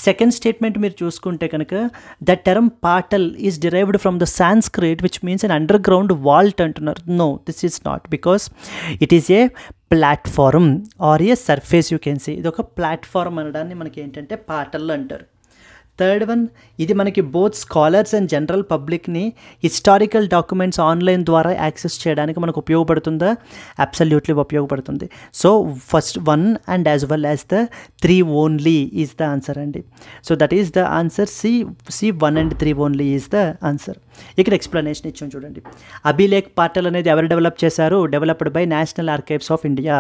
Second statement మీరు చూసుకుంటే కనుక, the term Patal is derived from the Sanskrit which means an underground vault అంటున్నారు. No, this is not, because it is a platform or a surface you can see. ఇది ఒక platform అనడాన్ని మనకి ఏంటంటే పార్టల్ అంటారు. Third one, ఇది మనకి both scholars and general పబ్లిక్ని historical documents online ద్వారా యాక్సెస్ చేయడానికి మనకు ఉపయోగపడుతుందా? అబ్సల్యూట్లీ ఉపయోగపడుతుంది. So first 1 and as well as the 3 only is the answer అండి. So that is the answer. C 1 and 3 only is the answer. ఇక్కడ explanation ఇచ్చాం చూడండి. అభిలేఖ్ పార్టల్ అనేది ఎవరు డెవలప్ చేశారు? Developed by national archives of India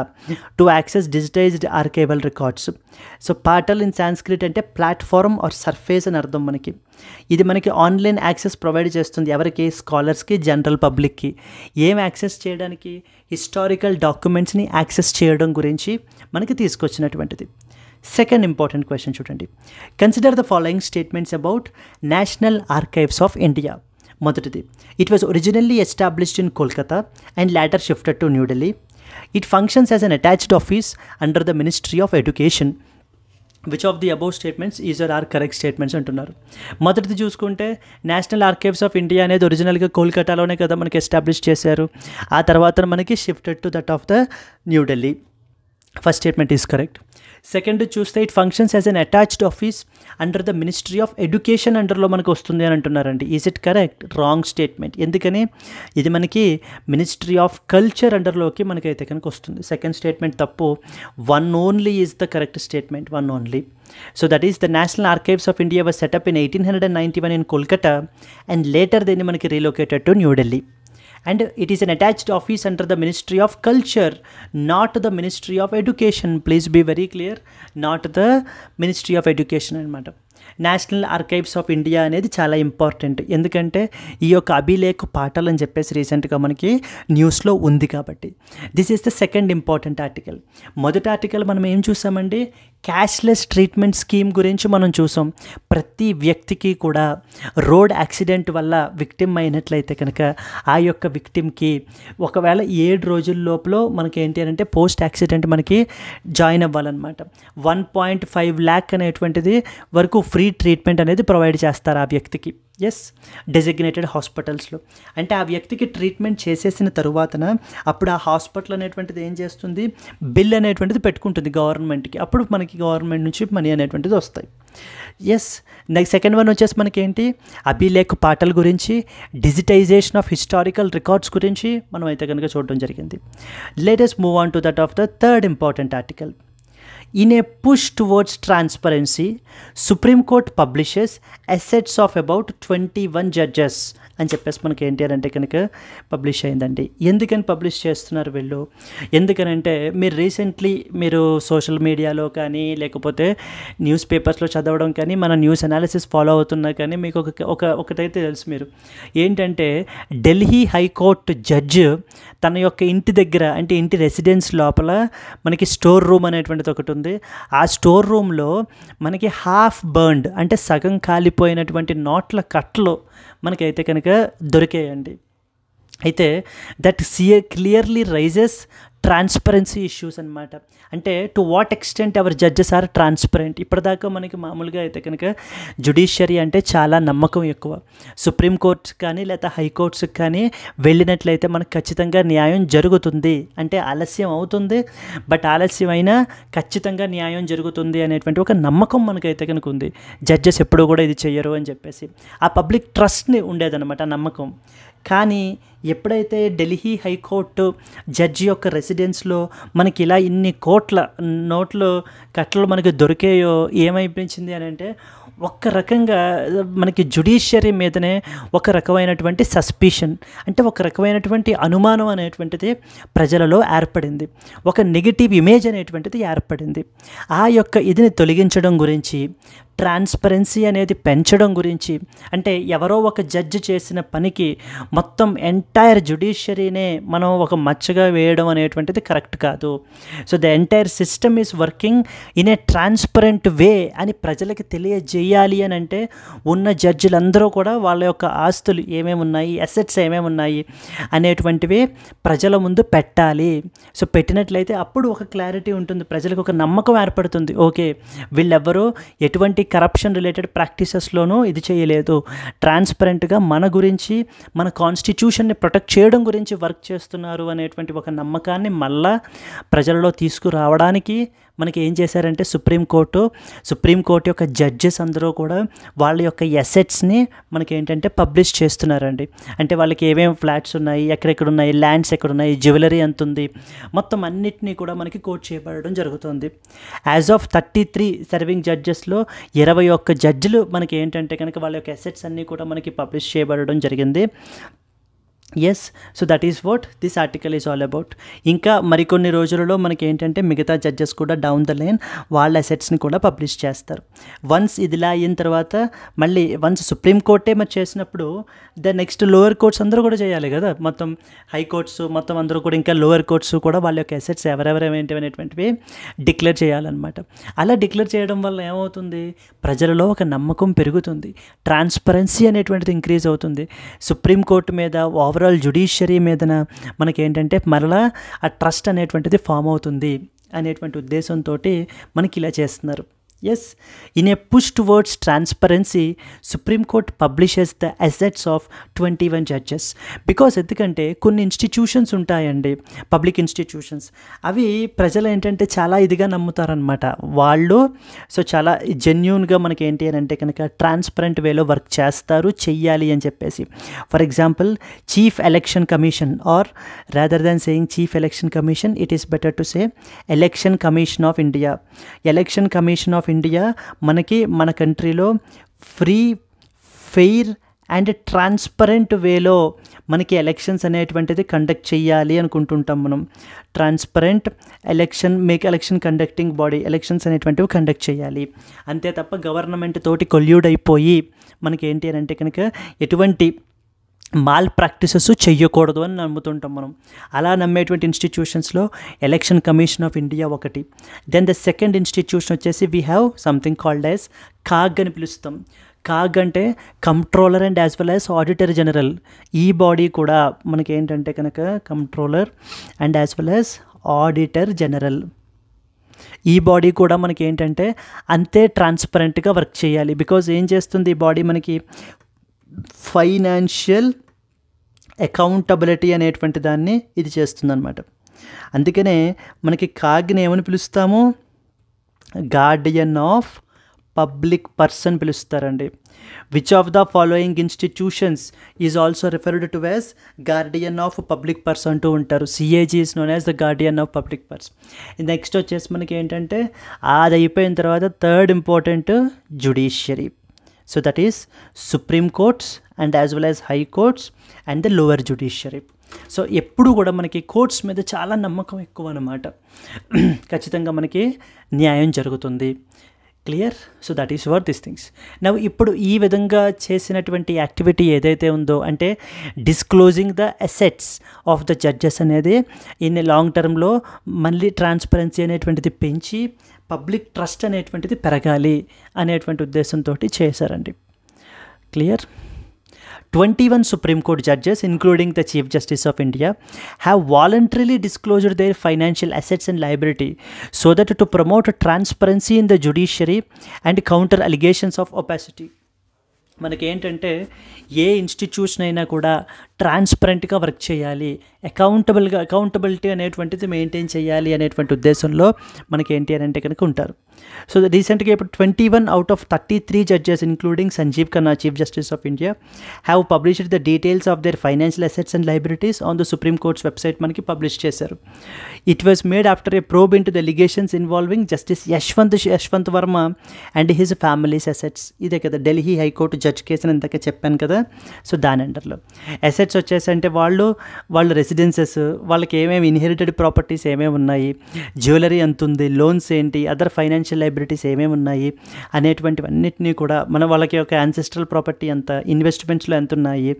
to access digitised archival records. So Patal in Sanskrit అంటే platform are surface అని అర్థం మనకి. ఇది మనకి ఆన్లైన్ యాక్సెస్ ప్రొవైడ్ చేస్తుంది. ఎవరికి? స్కాలర్స్కి, జనరల్ పబ్లిక్కి. ఏం యాక్సెస్ చేయడానికి? హిస్టారికల్ డాక్యుమెంట్స్ని యాక్సెస్ చేయడం గురించి మనకి తీసుకొచ్చినటువంటిది. సెకండ్ ఇంపార్టెంట్ క్వశ్చన్ చూడండి, consider the following statements about national archives of India. మొదటిది, it was originally established in Kolkata and later shifted to New Delhi. It functions as an attached office under the Ministry of Education. Which of the above statements is are correct statements అంటున్నారు. మొదటిది చూసుకుంటే national archives of India అనేది ఒరిజినల్గా కోల్కతాలోనే కదా మనకి establish చేశారు. ఆ తర్వాత మనకి shifted to that of the New Delhi. First statement is correct. Second చూస్తే it functions as an attached office under the ministry of education అండర్లో మనకు వస్తుంది అని అంటున్నారండి. Is it correct? Wrong statement. ఎందుకని? ఇది మనకి మినిస్ట్రీ ఆఫ్ కల్చర్ అండర్లోకి మనకైతే కనుక వస్తుంది. సెకండ్ స్టేట్మెంట్ తప్పు. 1 only is the correct statement. 1 only. So that is the National Archives of India was set up in 1891 in Kolkata and later then manaki relocated to New Delhi. And it is an attached office under the Ministry of Culture, not the Ministry of Education. Please be very clear, not the Ministry of Education anamata. National archives of India అనేది చాలా important. ఎందుకంటే ఈ యొక్క అభిలేఖ్ పాటల్ అని చెప్పేసి రీసెంట్గా మనకి న్యూస్లో ఉంది కాబట్టి. This is the second important article. మొదటి ఆర్టికల్ మనం ఏం చూసామండి? క్యాష్లెస్ ట్రీట్మెంట్ స్కీమ్ గురించి మనం చూసాం. ప్రతి వ్యక్తికి కూడా రోడ్ యాక్సిడెంట్ వల్ల విక్టిమ్ అయినట్లయితే కనుక ఆ యొక్క విక్టిమ్కి ఒకవేళ 7 రోజుల లోపల మనకి ఏంటి అంటే పోస్ట్ యాక్సిడెంట్ మనకి జాయిన్ అవ్వాలన్నమాట. 1.5 lakh అనేటువంటిది వరకు ఫ్రీ ట్రీట్మెంట్ అనేది ప్రొవైడ్ చేస్తారు ఆ వ్యక్తికి. ఎస్, డెసిగ్నేటెడ్ హాస్పిటల్స్లో. అంటే ఆ వ్యక్తికి ట్రీట్మెంట్ చేసేసిన తరువాతన అప్పుడు ఆ హాస్పిటల్ అనేటువంటిది ఏం చేస్తుంది? బిల్ అనేటువంటిది పెట్టుకుంటుంది గవర్నమెంట్కి. అప్పుడు మనకి గవర్నమెంట్ నుంచి మనీ అనేటువంటిది వస్తాయి. ఎస్, నెక్స్ట్ సెకండ్ వన్ వచ్చేసి మనకి ఏంటి? అభిలేఖ్ పాటల్ గురించి, డిజిటైజేషన్ ఆఫ్ హిస్టారికల్ రికార్డ్స్ గురించి మనం అయితే కనుక చూడడం జరిగింది. Let us move on to that of the third important article. In a push towards transparency, Supreme Court publishes assets of about 21 judges అని చెప్పేసి మనకి ఏంటి అంటే కనుక పబ్లిష్ అయిందండి. ఎందుకని పబ్లిష్ చేస్తున్నారు వీళ్ళు? ఎందుకనంటే మీరు రీసెంట్లీ మీరు సోషల్ మీడియాలో కానీ లేకపోతే న్యూస్ పేపర్స్లో చదవడం కానీ మన న్యూస్ అనాలిసిస్ ఫాలో అవుతున్నా కానీ మీకు ఒకటైతే తెలుసు మీరు ఏంటంటే ఢిల్లీ హైకోర్టు జడ్జ్ తన యొక్క ఇంటి దగ్గర అంటే ఇంటి రెసిడెన్స్ లోపల మనకి స్టోర్ రూమ్ అనేటువంటిది ఒకటి ఉంది. ఆ స్టోర్ రూమ్లో మనకి హాఫ్ బర్న్డ్ అంటే సగం కాలిపోయినటువంటి నోట్ల కట్లు మనకైతే కనుక దొరికాయండి. అయితే that clearly raises transparency issues అనమాట. అంటే to what extent our judges are transparent. ఇప్పటిదాకా మనకి మామూలుగా అయితే కనుక జ్యుడిషియరీ అంటే చాలా నమ్మకం ఎక్కువ. సుప్రీంకోర్ట్స్ కానీ లేదా హైకోర్ట్స్కి కానీ వెళ్ళినట్లయితే మనకు ఖచ్చితంగా న్యాయం జరుగుతుంది. అంటే ఆలస్యం అవుతుంది, బట్ ఆలస్యమైనా ఖచ్చితంగా న్యాయం జరుగుతుంది అనేటువంటి ఒక నమ్మకం మనకైతే కనుక ఉంది. జడ్జెస్ ఎప్పుడూ కూడా ఇది చెయ్యరు అని చెప్పేసి ఆ పబ్లిక్ ట్రస్ట్ని ఉండేదన్నమాట, నమ్మకం. కానీ ఎప్పుడైతే ఢిల్లీ హైకోర్టు జడ్జి యొక్క రెసిడెన్స్ ఇన్సిడెంట్స్లో మనకి ఇలా ఇన్ని కోట్ల నోట్లు కట్టలు మనకి దొరికాయో ఏమైపించింది అని అంటే ఒక రకంగా మనకి జ్యుడిషియరీ మీదనే ఒక రకమైనటువంటి సస్పిషన్, అంటే ఒక రకమైనటువంటి అనుమానం అనేటువంటిది ప్రజలలో ఏర్పడింది, ఒక నెగిటివ్ ఇమేజ్ అనేటువంటిది ఏర్పడింది. ఆ యొక్క ఇదిని తొలగించడం గురించి, ట్రాన్స్పరెన్సీ అనేది పెంచడం గురించి, అంటే ఎవరో ఒక జడ్జి చేసిన పనికి మొత్తం ఎంటైర్ జ్యుడిషియరీనే మనం ఒక మచ్చగా వేయడం అనేటువంటిది కరెక్ట్ కాదు. So the entire system is working in a transparent వే అని ప్రజలకి తెలియజేయాలి అని అంటే ఉన్న జడ్జిలందరూ కూడా వాళ్ళ యొక్క ఆస్తులు ఏమేమి ఉన్నాయి, అసెట్స్ ఏమేమి ఉన్నాయి అనేటువంటివి ప్రజల ముందు పెట్టాలి. సో పెట్టినట్లయితే అప్పుడు ఒక క్లారిటీ ఉంటుంది, ప్రజలకు ఒక నమ్మకం ఏర్పడుతుంది. ఓకే, వీళ్ళెవ్వరూ ఎటువంటి కరప్షన్ రిలేటెడ్ ప్రాక్టీసెస్లోనూ ఇది చేయలేదు, ట్రాన్స్పరెంట్గా మన గురించి, మన కాన్స్టిట్యూషన్ని ప్రొటెక్ట్ చేయడం గురించి వర్క్ చేస్తున్నారు అనేటువంటి ఒక నమ్మకాన్ని మళ్ళా ప్రజలలో తీసుకురావడానికి మనకి ఏం చేశారంటే సుప్రీంకోర్టు యొక్క జడ్జెస్ అందరూ కూడా వాళ్ళ యొక్క ఎసెట్స్ని మనకి ఏంటంటే పబ్లిష్ చేస్తున్నారండి. అంటే వాళ్ళకి ఏమేమి ఫ్లాట్స్ ఉన్నాయి, ఎక్కడెక్కడ ఉన్నాయి, ల్యాండ్స్ ఎక్కడున్నాయి, జ్యువెలరీ ఎంత ఉంది, మొత్తం అన్నిటినీ కూడా మనకి కోట్ చేయబడడం జరుగుతుంది. యాజ్ ఆఫ్ 33 సర్వింగ్ జడ్జెస్లో 21 జడ్జిలు మనకి ఏంటంటే కనుక వాళ్ళ యొక్క ఎసెట్స్ అన్నీ కూడా మనకి పబ్లిష్ చేయబడడం జరిగింది. Yes, so that is what this article is all about. ఇంకా మరికొన్ని రోజులలో మనకి ఏంటంటే మిగతా జడ్జెస్ కూడా డౌన్ ద లైన్ వాళ్ళ అసెట్స్ని కూడా పబ్లిష్ చేస్తారు. వన్స్ ఇదిలా అయిన తర్వాత మళ్ళీ వన్స్ సుప్రీంకోర్టే మరి చేసినప్పుడు ద నెక్స్ట్ లోయర్ కోర్ట్స్ అందరూ కూడా చేయాలి కదా, మొత్తం హైకోర్ట్స్ మొత్తం అందరూ కూడా, ఇంకా లోయర్ కోర్ట్స్ కూడా వాళ్ళ యొక్క అసెట్స్ ఎవరెవరేంటి అనేటువంటివి డిక్లేర్ చేయాలన్నమాట. అలా డిక్లేర్ చేయడం వల్ల ఏమవుతుంది, ప్రజలలో ఒక నమ్మకం పెరుగుతుంది, ట్రాన్స్పరెన్సీ అనేటువంటిది ఇంక్రీజ్ అవుతుంది. సుప్రీంకోర్టు మీద, ఓవరాల్ జ్యుడిషియరీ మీదన మనకి ఏంటంటే మరలా ఆ ట్రస్ట్ అనేటువంటిది ఫామ్ అవుతుంది అనేటువంటి ఉద్దేశంతో మనకి ఇలా చేస్తున్నారు. Yes, in a push towards transparency supreme court publishes the assets of 21 judges. Because ఎందుకంటే కొన్ని ఇన్స్టిట్యూషన్స్ ఉంటాయండి, పబ్లిక్ ఇన్స్టిట్యూషన్స్, అవి ప్రజలు ఏంటంటే చాలా ఇదిగా నమ్ముతారనమాట. వాళ్ళు సో చాలా జెన్యూన్గా మనకి ఏంటి అని అంటే కనుక ట్రాన్స్పరెంట్ వేలో వర్క్ చేస్తారు, చెయ్యాలి అని చెప్పేసి. For example chief election commission, or rather than saying chief election commission, it is better to say election commission of India. Election commission of India మనకి మన కంట్రీలో ఫ్రీ, ఫెయిర్ అండ్ ట్రాన్స్పరెంట్ వేలో మనకి ఎలక్షన్స్ అనేటువంటిది కండక్ట్ చేయాలి అనుకుంటుంటాం మనం. Transparent election conducting body, elections అనేటువంటివి conduct చేయాలి అంతే తప్ప గవర్నమెంట్ తోటి కొల్యూడ్ అయిపోయి మనకి ఏంటి అని అంటే కనుక ఎటువంటి మాల్ ప్రాక్టీసెస్ చెయ్యకూడదు అని నమ్ముతుంటాం మనం. అలా నమ్మేటువంటి ఇన్స్టిట్యూషన్స్లో ఎలక్షన్ కమిషన్ ఆఫ్ ఇండియా ఒకటి. దెన్ ద సెకండ్ ఇన్స్టిట్యూషన్ వచ్చేసి we have something called as CAG అని పిలుస్తాం. కాగ్ అంటే controller and as well as auditor general. ఈ బాడీ కూడా మనకి ఏంటంటే కనుక controller and as well as auditor general, ఈ బాడీ కూడా మనకి ఏంటంటే అంతే ట్రాన్స్పరెంట్గా వర్క్ చేయాలి. బికాజ్ ఏం చేస్తుంది ఈ బాడీ, మనకి ఫైనాన్షియల్ అకౌంటబిలిటీ అనేటువంటి దాన్ని ఇది చేస్తుందన్నమాట. అందుకనే మనకి కాగ్ని ఏమని పిలుస్తాము, గార్డియన్ ఆఫ్ పబ్లిక్ పర్సన్ పిలుస్తారండి. Which of the following institutions is also referred to as guardian of public person అంటూ ఉంటారు. CAG is known as the guardian of public person. Next వచ్చేసి మనకి ఏంటంటే అది అయిపోయిన తర్వాత third important judiciary. So that is Supreme Courts and as well as High Courts and the lower judiciary. So ఎప్పుడు కూడా మనకి కోర్ట్స్ మీద చాలా నమ్మకం ఎక్కువ అన్నమాట. ఖచ్చితంగా మనకి న్యాయం జరుగుతుంది. Clear? So that is were this things. నా ఇప్పుడు ఈ విధంగా చేసినటువంటి యాక్టివిటీ ఏదైతే ఉందో అంటే disclosing the assets of the judges అనేది ఇన్ లాంగ్ టర్మ్లో మళ్ళీ ట్రాన్స్పరెన్సీ అనేటువంటిది పెంచి పబ్లిక్ ట్రస్ట్ అనేటువంటిది పెరగాలి అనేటువంటి ఉద్దేశంతో చేశారండి. Clear? 21 Supreme Court judges, including the Chief Justice of India, have voluntarily disclosed their financial assets and liability so that to promote transparency in the judiciary and counter allegations of opacity. మనకి ఏంటంటే ఏ institution అయినా కూడా ట్రాన్స్పరెంట్గా work చేయాలి, accountability అనేటువంటిది maintain చేయాలి అనేటువంటి ఉద్దేశంలో మనకి ఏంటి అని అంటే కనుక ఉంటారు. సో రీసెంట్గా ఇప్పుడు 21 out of 33 judges including Sanjeev Khanna, Chief Justice of India, have published the details of their financial assets and liabilities on the Supreme Court's website మనకి పబ్లిష్ చేశారు. It was made after a probe into the allegations involving Justice Yashwant Varma and his family's assets. ఇదే కదా Delhi high court judge కేసుని ఇందాక చెప్పాను కదా. So దాని అండర్లో assets వచ్చేసి అంటే వాళ్ళ రెసిడెన్సెస్, వాళ్ళకి ఏమేమి ఇన్హెరిటెడ్ ప్రాపర్టీస్ ఏమేమి ఉన్నాయి, జ్యువెలరీ ఎంత ఉంది, లోన్స్ ఏంటి, అదర్ ఫైనాన్షియల్ లైబిలిటీస్ ఏమేమి ఉన్నాయి అనేటువంటివన్నిటినీ కూడా వాళ్ళకి ఒక యాన్సెస్ట్రల్ ప్రాపర్టీ ఎంత, ఇన్వెస్ట్మెంట్స్లో ఎంత ఉన్నాయి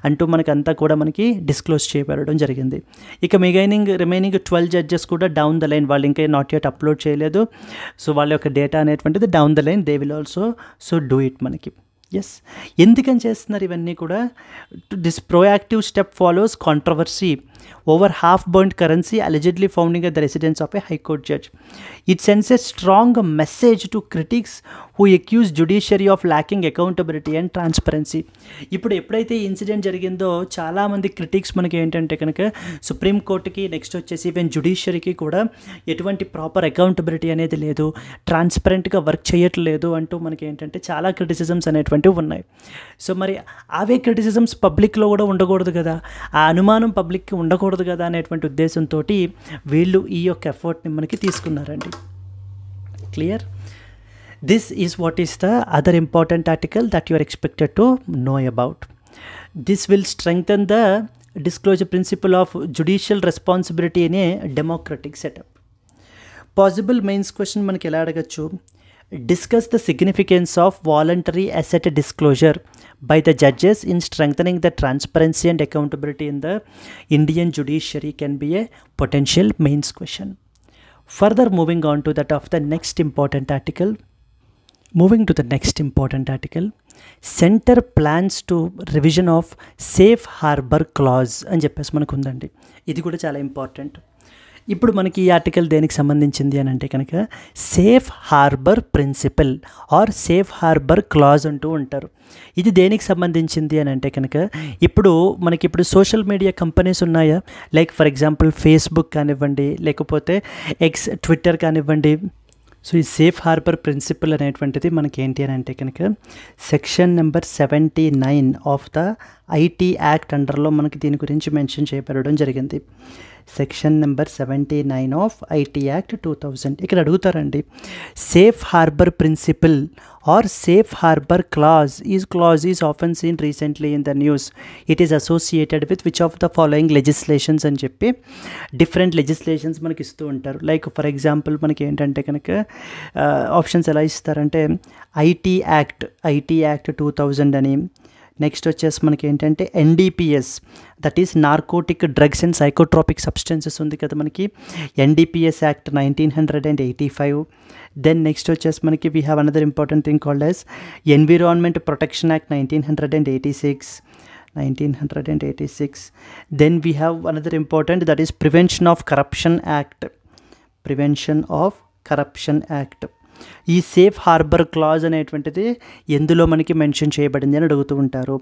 అంటూ మనకంతా కూడా మనకి డిస్క్లోజ్ చేయబడడం జరిగింది. ఇక రిమైనింగ్ 12 జడ్జెస్ కూడా డౌన్ ద లైన్, వాళ్ళు ఇంకా నాట్ యెట్ అప్లోడ్ చేయలేదు. సో వాళ్ళ యొక్క డేటా అనేటువంటిది down the line they will also do it మనకి. ఎస్, ఎందుకని చేస్తున్నారు ఇవన్నీ కూడా? This proactive step follows controversy over half-burnt currency allegedly found at the residence of a High Court judge. It sends a strong message to critics who accuse judiciary of lacking accountability and transparency. ఇప్పుడు ఎప్పుడైతే ఈ incident జరిగిందో చాలామంది critics మనకి ఏంటంటే కనుక supreme కోర్టుకి, next వచ్చేసి ఈవెన్ జ్యుడిషియరీకి కూడా ఎటువంటి ప్రాపర్ అకౌంటబిలిటీ అనేది లేదు, ట్రాన్స్పరెంట్గా వర్క్ చేయట్లేదు అంటూ మనకి ఏంటంటే చాలా క్రిటిసిజమ్స్ అనేటువంటివి ఉన్నాయి. సో మరి అవే క్రిటిసిజమ్స్ పబ్లిక్లో కూడా ఉండకూడదు కదా, ఆ అనుమానం పబ్లిక్కి ఉండకూడదు కదా అనేటువంటి ఉద్దేశంతో వీళ్ళు ఈ యొక్క ఎఫర్ట్ని మనకి తీసుకున్నారండి. Clear? This is what is the other important article that you are expected to know about. This will strengthen the disclosure principle of judicial responsibility in a democratic setup. Possible mains question మనకి ఎలా అడగచ్చు? Discuss the significance of voluntary asset disclosure by the judges in strengthening the transparency and accountability in the Indian judiciary can be a potential mains question. Further, moving on to that of the next important article. Center plans to revision of safe harbor clause అని చెప్పేసి మనకు ఉందండి. ఇది కూడా చాలా important. ఇప్పుడు మనకి ఈ ఆర్టికల్ దేనికి సంబంధించింది అని అంటే కనుక safe harbour principle or safe harbour clause అంటూ ఉంటారు. ఇది దేనికి సంబంధించింది అని అంటే కనుక ఇప్పుడు సోషల్ మీడియా కంపెనీస్ ఉన్నాయా, లైక్ ఫర్ ఎగ్జాంపుల్ ఫేస్బుక్ కానివ్వండి, లేకపోతే ట్విట్టర్ కానివ్వండి. సో ఈ సేఫ్ హార్బర్ ప్రిన్సిపల్ అనేటువంటిది మనకి ఏంటి అని అంటే కనుక section number 79 of the IT act అండర్లో మనకి దీని గురించి మెన్షన్ చేయబడడం జరిగింది. Section number 79 of IT act 2000. ఇక్కడ అడుగుతారండి, safe harbour principle or safe harbour clause is often seen recently in the news. It is associated with which of the following legislations అని చెప్పి డిఫరెంట్ లెజిస్లేషన్స్ మనకి ఇస్తూ ఉంటారు. Like for example మనకి ఏంటంటే కనుక ఆప్షన్స్ ఎలా ఇస్తారంటే ఐటీ యాక్ట్ 2000 అని, నెక్స్ట్ వచ్చేసి మనకి ఏంటంటే NDPS, that is narcotic drugs and psychotropic substances ఉంది కదా మనకి, ఎన్డీపీఎస్ యాక్ట్ 1985. దెన్ నెక్స్ట్ వచ్చేసి మనకి we have another important thing called as environment protection act 1986. Then we have another important, that is Prevention of Corruption Act. ఈ safe harbour clause అనేటువంటిది ఎందులో మనకి mention చేయబడింది అని అడుగుతూ ఉంటారు.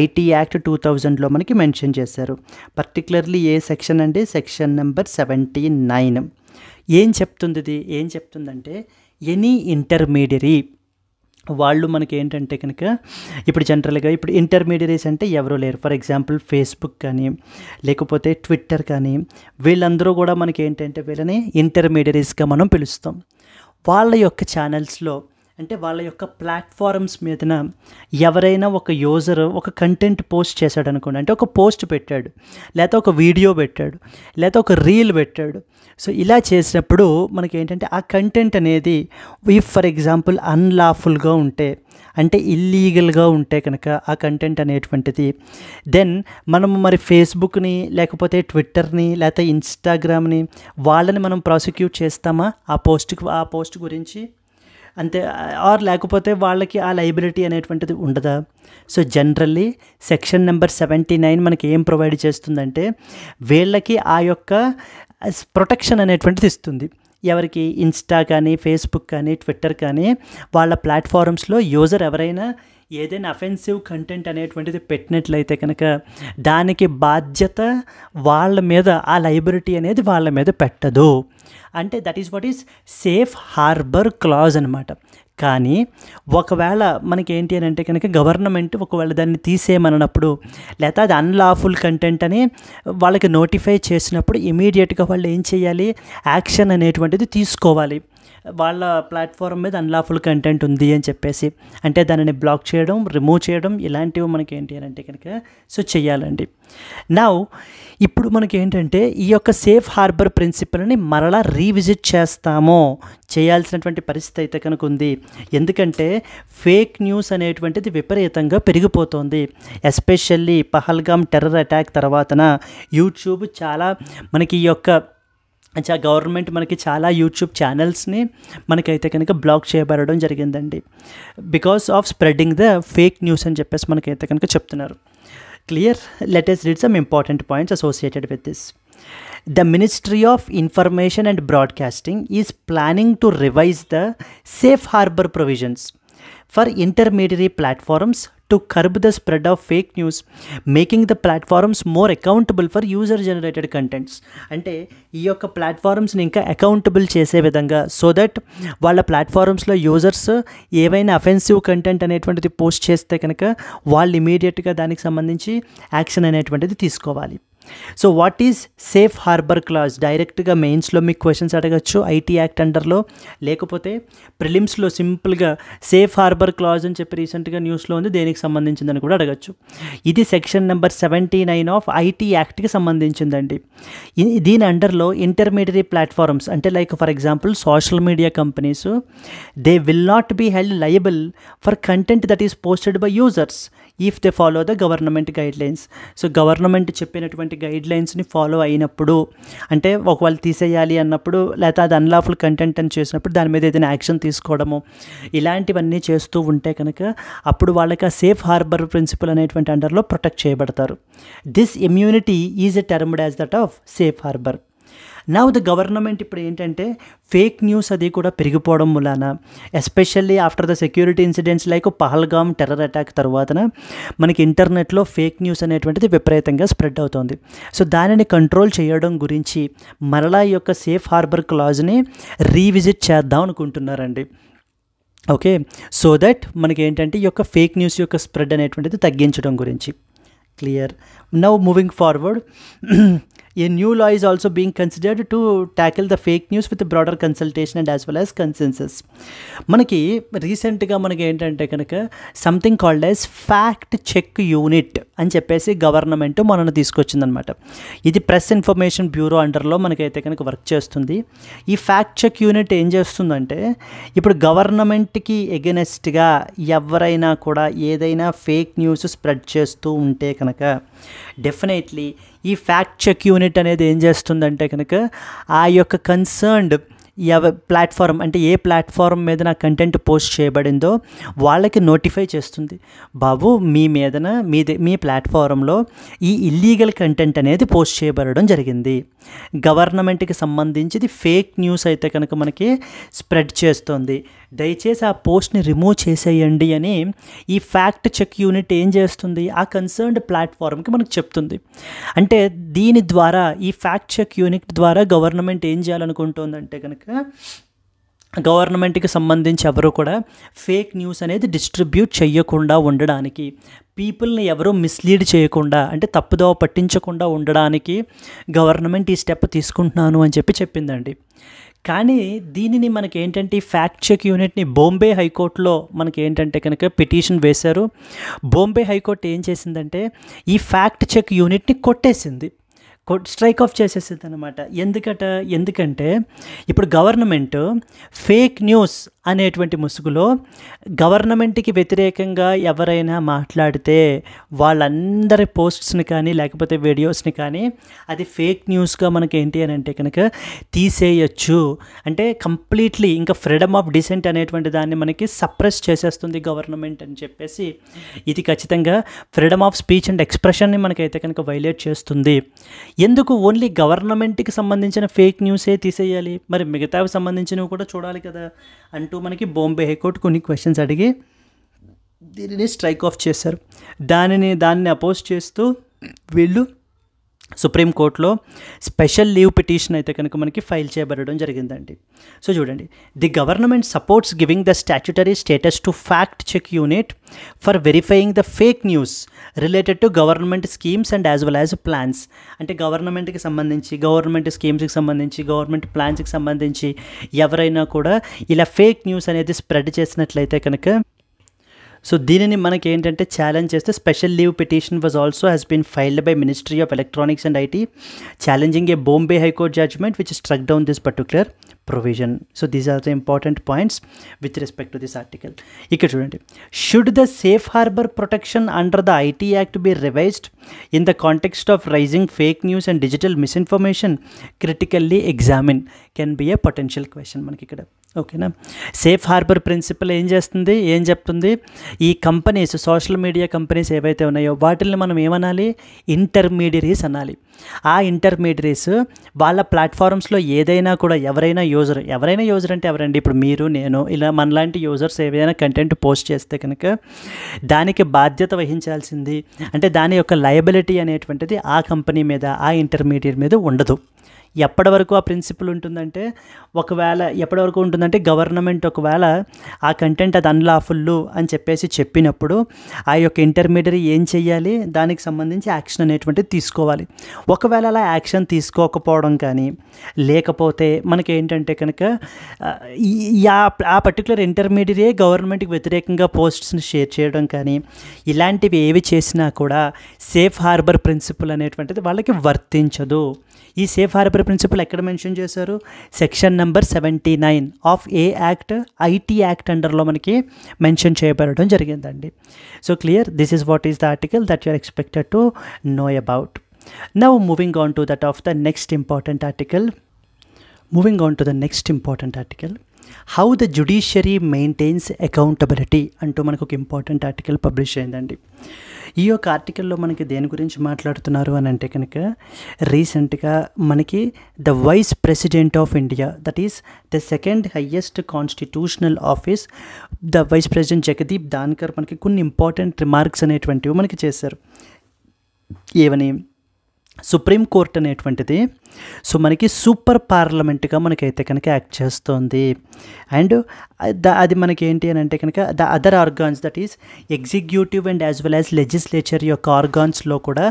ఐటీ యాక్ట్ 2000లో మనకి మెన్షన్ చేశారు. పర్టికులర్లీ ఏ సెక్షన్ అండి? Section number 79. ఏం చెప్తుందంటే ఎనీ ఇంటర్మీడియరీ వాళ్ళు మనకి ఏంటంటే కనుక ఇప్పుడు జనరల్గా ఇప్పుడు ఇంటర్మీడియరీస్ అంటే ఎవరు లేరు. ఫర్ ఎగ్జాంపుల్ ఫేస్బుక్ కానీ లేకపోతే ట్విట్టర్ కానీ వీళ్ళందరూ కూడా మనకి ఏంటంటే వీళ్ళని ఇంటర్మీడియరీస్గా మనం పిలుస్తాం. వాళ్ళ యొక్క ఛానల్స్లో అంటే వాళ్ళ యొక్క ప్లాట్ఫారమ్స్ మీదన ఎవరైనా ఒక యూజర్ ఒక కంటెంట్ పోస్ట్ చేశాడు అనుకోండి, అంటే ఒక పోస్ట్ పెట్టాడు, లేకపోతే ఒక వీడియో పెట్టాడు, లేకపోతే ఒక రీల్ పెట్టాడు. సో ఇలా చేసినప్పుడు మనకి ఏంటంటే ఆ కంటెంట్ అనేది ఫర్ ఎగ్జాంపుల్ అన్లాఫుల్గా ఉంటే, అంటే ఇల్లీగల్గా ఉంటే కనుక ఆ కంటెంట్ అనేటువంటిది, దెన్ మనము మరి ఫేస్బుక్ని లేకపోతే ట్విట్టర్ని లేకపోతే ఇన్స్టాగ్రామ్ని వాళ్ళని మనం ప్రాసిక్యూట్ చేస్తామా ఆ పోస్ట్ గురించి? అంతే, ఆర్ లేకపోతే వాళ్ళకి ఆ లైబిలిటీ అనేటువంటిది ఉండదా? సో జనరల్లీ సెక్షన్ నెంబర్ 79 మనకి ఏం ప్రొవైడ్ చేస్తుందంటే వీళ్ళకి ఆ యొక్క ప్రొటెక్షన్ అనేటువంటిది ఇస్తుంది. ఎవరికి? ఇన్స్టా కానీ ఫేస్బుక్ కానీ ట్విట్టర్ కానీ వాళ్ళ ప్లాట్ఫారమ్స్లో యూజర్ ఎవరైనా ఏదైనా అఫెన్సివ్ కంటెంట్ అనేటువంటిది పెట్టినట్లయితే కనుక దానికి బాధ్యత వాళ్ళ మీద, ఆ లైబిలిటీ అనేది వాళ్ళ మీద పెట్టదు. అంటే that is what is safe harbour clause అనమాట. కానీ ఒకవేళ మనకి ఏంటి అని అంటే కనుక గవర్నమెంట్ ఒకవేళ దాన్ని తీసేయమన్నప్పుడు, లేదా అది అన్లాఫుల్ కంటెంట్ అని వాళ్ళకి నోటిఫై చేసినప్పుడు ఇమీడియట్గా వాళ్ళు ఏం చేయాలి, యాక్షన్ అనేటువంటిది తీసుకోవాలి. వాళ్ళ ప్లాట్ఫామ్ మీద అన్లాఫుల్ కంటెంట్ ఉంది అని చెప్పేసి, అంటే దానిని బ్లాక్ చేయడం, రిమూవ్ చేయడం, ఇలాంటివి మనకి ఏంటి అని అంటే కనుక సో చేయాలండి. నౌ ఇప్పుడు మనకి ఏంటంటే ఈ యొక్క సేఫ్ హార్బర్ ప్రిన్సిపల్ని మరలా రీవిజిట్ చేయాల్సినటువంటి పరిస్థితి అయితే కనుక ఉంది. ఎందుకంటే ఫేక్ న్యూస్ అనేటువంటిది విపరీతంగా పెరిగిపోతుంది. ఎస్పెషల్లీ పహల్గామ్ టెర్రర్ అటాక్ తర్వాతన యూట్యూబ్ చాలా మనకి ఈ యొక్క గవర్నమెంట్ మనకి చాలా యూట్యూబ్ ఛానల్స్ని మనకైతే కనుక బ్లాక్ చేయబడడం జరిగిందండి, because of spreading the fake news అని చెప్పేసి మనకైతే కనుక చెప్తున్నారు. Clear? Let us read some important points associated with this. The Ministry of Information and Broadcasting is planning to revise the safe harbor provisions for intermediary platforms to curb the spread of fake news, making the platforms more accountable for user generated contents. అంటే ఈ యొక్క ప్లాట్ఫామ్స్ని ఇంకా accountable చేసే విధంగా, so that వాళ్ళ ప్లాట్ఫామ్స్లో users ఏవైనా offensive content అనేటువంటిది post చేస్తే కనుక వాళ్ళు ఇమీడియట్గా దానికి సంబంధించి యాక్షన్ అనేటువంటిది తీసుకోవాలి. So what is safe harbour clause? డైరెక్ట్గా మెయిన్స్లో మీకు క్వశ్చన్స్ అడగచ్చు ఐటీ యాక్ట్ అండర్లో, లేకపోతే ప్రిలిమ్స్లో సింపుల్గా సేఫ్ హార్బర్ క్లాజ్ అని చెప్పి రీసెంట్గా న్యూస్లో ఉంది, దేనికి సంబంధించిందని కూడా అడగచ్చు. ఇది సెక్షన్ నెంబర్ 79 ఆఫ్ ఐటీ యాక్ట్కి సంబంధించిందండి. దీని అండర్లో ఇంటర్మీడియరీ ప్లాట్ఫామ్స్ అంటే like for example social media companies, they will not be held liable for content that is posted by users if they follow the government guidelines. So government చెప్పినటువంటి గైడ్లైన్స్ని follow అయినప్పుడు, అంటే ఒకవేళ తీసేయాలి అన్నప్పుడు, లేదా అది అన్లాఫుల్ కంటెంట్ అని చేసినప్పుడు దాని మీద ఏదైనా యాక్షన్ తీసుకోవడము, ఇలాంటివన్నీ చేస్తూ ఉంటే కనుక అప్పుడు వాళ్ళకి ఆ సేఫ్ హార్బర్ ప్రిన్సిపల్ అనేటువంటి అండర్లో ప్రొటెక్ట్ చేయబడతారు. This immunity is a termed as that of safe harbour. Now the government ఇప్పుడు ఏంటంటే ఫేక్ న్యూస్ అది కూడా పెరిగిపోవడం మూలాన, especially after the security incidents like Pahalgam terror attack తర్వాతన మనకి ఇంటర్నెట్లో ఫేక్ న్యూస్ అనేటువంటిది విపరీతంగా స్ప్రెడ్ అవుతుంది. సో దానిని కంట్రోల్ చేయడం గురించి మరలా ఈ యొక్క సేఫ్ హార్బర్ క్లాజ్ని రీవిజిట్ చేద్దాం అనుకుంటున్నారండి. ఓకే, సో దట్ మనకి ఏంటంటే ఈ యొక్క ఫేక్ న్యూస్ యొక్క స్ప్రెడ్ అనేటువంటిది తగ్గించడం గురించి. Clear? Now moving forward, a new law is also being considered to tackle the fake news with a broader consultation and as well as consensus. మనకి రీసెంట్గా మనకి ఏంటంటే కనుక something called as fact check unit అని చెప్పేసి government మనల్ని తీసుకొచ్చిందనమాట. ఇది press information bureau అండర్లో మనకైతే కనుక వర్క్ చేస్తుంది. ఈ ఫ్యాక్ట్ చెక్ యూనిట్ ఏం చేస్తుందంటే, ఇప్పుడు గవర్నమెంట్కి ఎగెనెస్ట్గా ఎవరైనా కూడా ఏదైనా ఫేక్ న్యూస్ స్ప్రెడ్ చేస్తూ ఉంటే కనుక డెఫినెట్లీ ఈ ఫ్యాక్ట్ చెక్ యూనిట్ అనేది ఏం చేస్తుందంటే కనుక ఆ యొక్క కన్సర్న్డ్ ప్లాట్ఫామ్, అంటే ఏ ప్లాట్ఫామ్ మీద నా కంటెంట్ పోస్ట్ చేయబడిందో వాళ్ళకి నోటిఫై చేస్తుంది, బాబు మీ మీదన మీ ప్లాట్ఫారంలో ఈ ఇల్లీగల్ కంటెంట్ అనేది పోస్ట్ చేయబడడం జరిగింది, గవర్నమెంట్కి సంబంధించి ఫేక్ న్యూస్ అయితే కనుక మనకి స్ప్రెడ్ చేస్తుంది, దయచేసి ఆ పోస్ట్ని రిమూవ్ చేసేయండి అని ఈ ఫ్యాక్ట్ చెక్ యూనిట్ ఏం చేస్తుంది, ఆ కన్సర్న్డ్ ప్లాట్ఫామ్కి మనకు చెప్తుంది. అంటే దీని ద్వారా, ఈ ఫ్యాక్ట్ చెక్ యూనిట్ ద్వారా గవర్నమెంట్ ఏం చేయాలనుకుంటుందంటే కనుక గవర్నమెంట్కి సంబంధించి ఎవరు కూడా ఫేక్ న్యూస్ అనేది డిస్ట్రిబ్యూట్ చేయకుండా ఉండడానికి, పీపుల్ని ఎవరూ మిస్లీడ్ చేయకుండా, అంటే తప్పుదోవ పట్టించకుండా ఉండడానికి గవర్నమెంట్ ఈ స్టెప్ తీసుకుంటున్నాను అని చెప్పిందండి. కానీ దీనిని మనకి ఏంటంటే ఈ ఫ్యాక్ట్ చెక్ యూనిట్ని బాంబే హైకోర్టులో మనకి ఏంటంటే కనుక పిటిషన్ వేశారు. బాంబే హైకోర్టు ఏం చేసిందంటే ఈ ఫ్యాక్ట్ చెక్ యూనిట్ని కొట్టేసింది, స్ట్రైక్ ఆఫ్ చేసేసింది అనమాట. ఎందుకంటే ఇప్పుడు గవర్నమెంట్ ఫేక్ న్యూస్ అనేటువంటి ముసుగులో గవర్నమెంట్కి వ్యతిరేకంగా ఎవరైనా మాట్లాడితే వాళ్ళందరి పోస్ట్స్ని కానీ లేకపోతే వీడియోస్ని కానీ అది ఫేక్ న్యూస్గా మనకి ఏంటి అని అంటే కనుక తీసేయచ్చు. అంటే కంప్లీట్లీ ఇంకా ఫ్రీడమ్ ఆఫ్ డిసెంట్ అనేటువంటి దాన్ని మనకి సప్రెస్ చేసేస్తుంది గవర్నమెంట్ అని చెప్పేసి, ఇది ఖచ్చితంగా ఫ్రీడమ్ ఆఫ్ స్పీచ్ అండ్ ఎక్స్ప్రెషన్ని మనకైతే కనుక వైలేట్ చేస్తుంది. ఎందుకు ఓన్లీ గవర్నమెంట్కి సంబంధించిన ఫేక్ న్యూసే తీసేయాలి, మరి మిగతావి సంబంధించినవి కూడా చూడాలి కదా అంటూ మనకి బాంబే హైకోర్టు కొన్ని క్వశ్చన్స్ అడిగి దీనిని స్ట్రైక్ ఆఫ్ చేశారు. దాన్ని అపోజ్ చేస్తూ వీళ్ళు సుప్రీంకోర్టులో స్పెషల్ లీవ్ పిటిషన్ అయితే కనుక మనకి ఫైల్ చేయబడడం జరిగిందండి. సో చూడండి, the government supports giving the statutory status to fact check unit for verifying the fake news related to government schemes and as well as plans. అంటే గవర్నమెంట్కి సంబంధించి, గవర్నమెంట్ స్కీమ్స్కి సంబంధించి, government ప్లాన్స్కి సంబంధించి ఎవరైనా కూడా ఇలా ఫేక్ న్యూస్ అనేది స్ప్రెడ్ చేసినట్లయితే కనుక సో దీనిని మనకి ఏంటంటే ఛాలెంజ్ చేస్తే special leave petition was also has been filed by Ministry of Electronics and IT challenging a Bombay high court judgement which struck down this particular provision. So these are the important points with respect to this article. ఇక్కడ చూడండి, should the safe harbour protection under the IT act be revised in the context of rising fake news and digital misinformation critically examine can be a potential question మనకి ఇక్కడ. ఓకేనా, safe harbour principal ఏం చెప్తుంది, ఈ companies, social media companies ఏవైతే ఉన్నాయో వాటిని మనం ఏమనాలి, ఇంటర్మీడియరీస్ అనాలి. ఆ ఇంటర్మీడియరీస్ వాళ్ళ ప్లాట్ఫామ్స్లో ఏదైనా కూడా ఎవరైనా యూజర్ అంటే ఎవరండి, ఇప్పుడు మీరు, నేను, ఇలా మనలాంటి యూజర్స్ ఏదైనా కంటెంట్ పోస్ట్ చేస్తే కనుక దానికి బాధ్యత వహించాల్సింది, అంటే దాని యొక్క లయబిలిటీ అనేటువంటిది ఆ కంపెనీ మీద, ఆ ఇంటర్మీడియట్ మీద ఉండదు. ఎప్పటి వరకు ఆ ప్రిన్సిపల్ ఉంటుందంటే, ఎప్పటి వరకు ఉంటుందంటే గవర్నమెంట్ ఒకవేళ ఆ కంటెంట్ అది అన్లాఫుల్ అని చెప్పినప్పుడు ఆ యొక్క ఇంటర్మీడియరీ ఏం చెయ్యాలి, దానికి సంబంధించి యాక్షన్ అనేటువంటిది తీసుకోవాలి. ఒకవేళ అలా యాక్షన్ తీసుకోకపోవడం కానీ, లేకపోతే మనకి ఏంటంటే కనుక ఆ పర్టికులర్ ఇంటర్మీడియరీ గవర్నమెంట్కి వ్యతిరేకంగా పోస్ట్స్ని షేర్ చేయడం కానీ, ఇలాంటివి ఏవి చేసినా కూడా సేఫ్ హార్బర్ ప్రిన్సిపల్ అనేటువంటిది వాళ్ళకి వర్తించదు. ఈ సేఫ్ హార్బర్ ప్రిన్సిపల్ ఎక్కడ మెన్షన్ చేశారు, సెక్షన్ నెంబర్ 79 ఆఫ్ ఏ యాక్ట్, ఐటీ యాక్ట్ అండర్లో మనకి మెన్షన్ చేయబడడం జరిగిందండి. So clear, this is what is the article that you are expected to know about. Now moving on to that of the next important article. How the judiciary maintains accountability అంటూ మనకు ఒక important article publish అయిందండి. ఈ యొక్క ఆర్టికల్లో మనకి దేని గురించి మాట్లాడుతున్నారు అని అంటే కనుక, రీసెంట్గా మనకి the vice president of India, that is the second highest constitutional office, the vice president Jagdeep Dhankhar మనకి కొన్ని ఇంపార్టెంట్ రిమార్క్స్ అనేటువంటివి మనకి చేశారు. ఏమని, సుప్రీంకోర్టు అనేటువంటిది సో మనకి సూపర్ పార్లమెంట్గా మనకైతే కనుక యాక్ట్ చేస్తుంది. అండ్ అది మనకి ఏంటి అని అంటే కనుక the other organs, that is executive and as well as legislature యొక్క ఆర్గాన్స్లో కూడా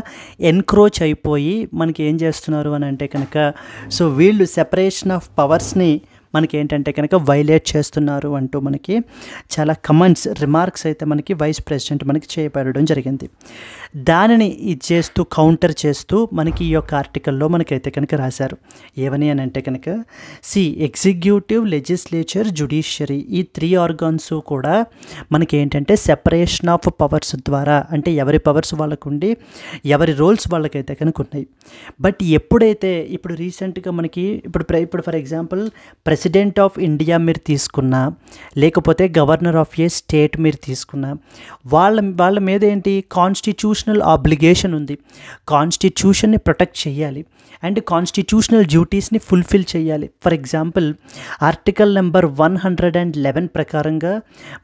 ఎన్క్రోచ్ అయిపోయి మనకి ఏం చేస్తున్నారు అని అంటే కనుక, సో వీళ్ళు సెపరేషన్ ఆఫ్ పవర్స్ని మనకి ఏంటంటే కనుక వైలేట్ చేస్తున్నారు అంటూ మనకి చాలా రిమార్క్స్ అయితే మనకి వైస్ ప్రెసిడెంట్ మనకి చేయబడడం జరిగింది. దానిని చేస్తూ కౌంటర్ చేస్తూ మనకి ఈ యొక్క ఆర్టికల్లో మనకైతే కనుక రాశారు. ఏమని అని అంటే కనుక, ఎగ్జిక్యూటివ్, లెజిస్లేచర్, జ్యుడిషియరీ, ఈ 3 ఆర్గాన్స్ కూడా మనకి ఏంటంటే సెపరేషన్ ఆఫ్ పవర్స్ ద్వారా, అంటే ఎవరి పవర్స్ వాళ్ళకు ఉండి ఎవరి రోల్స్ వాళ్ళకైతే కనుక ఉన్నాయి. బట్ ఎప్పుడైతే ఇప్పుడు రీసెంట్గా మనకి ఇప్పుడు for example president of India మీరు తీసుకున్నా, లేకపోతే గవర్నర్ ఆఫ్ ఏ స్టేట్ మీరు తీసుకున్నా, వాళ్ళ మీద ఏంటి కాన్స్టిట్యూషనల్ ఆబ్లిగేషన్ ఉంది. కాన్స్టిట్యూషన్ని ప్రొటెక్ట్ చేయాలి అండ్ కాన్స్టిట్యూషనల్ డ్యూటీస్ని ఫుల్ఫిల్ చేయాలి. ఫర్ ఎగ్జాంపుల్ ఆర్టికల్ నెంబర్ 111 ప్రకారంగా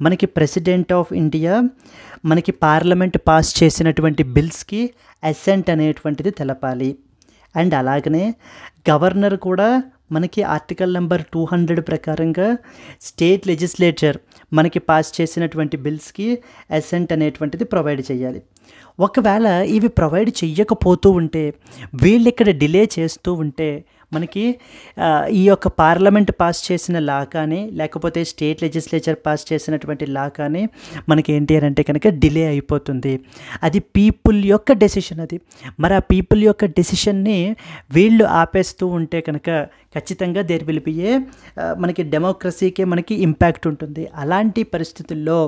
మనకి ప్రెసిడెంట్ ఆఫ్ ఇండియా మనకి పార్లమెంట్ పాస్ చేసినటువంటి బిల్స్కి అసెంట్ అనేటువంటిది తెలపాలి. అండ్ అలాగనే గవర్నర్ కూడా మనకి ఆర్టికల్ నెంబర్ 200 ప్రకారంగా స్టేట్ లెజిస్లేచర్ మనకి పాస్ చేసినటువంటి బిల్స్కి అసెంట్ అనేటువంటిది ప్రొవైడ్ చేయాలి. ఒకవేళ ఇవి ప్రొవైడ్ చెయ్యకపోతూ ఉంటే, వీళ్ళు ఇక్కడ డిలే చేస్తూ ఉంటే మనకి ఈ యొక్క పార్లమెంట్ పాస్ చేసిన లా కానీ, లేకపోతే స్టేట్ లెజిస్లేచర్ పాస్ చేసినటువంటి లా కానీ మనకి ఏంటి అని అంటే కనుక డిలే అయిపోతుంది. అది పీపుల్ యొక్క డెసిషన్. అది మరి ఆ పీపుల్ యొక్క డెసిషన్ని వీళ్ళు ఆపేస్తూ ఉంటే కనుక ఖచ్చితంగా దేర్ విల్ బి ఏ మనకి డెమోక్రసీకే మనకి ఇంపాక్ట్ ఉంటుంది. అలాంటి పరిస్థితుల్లో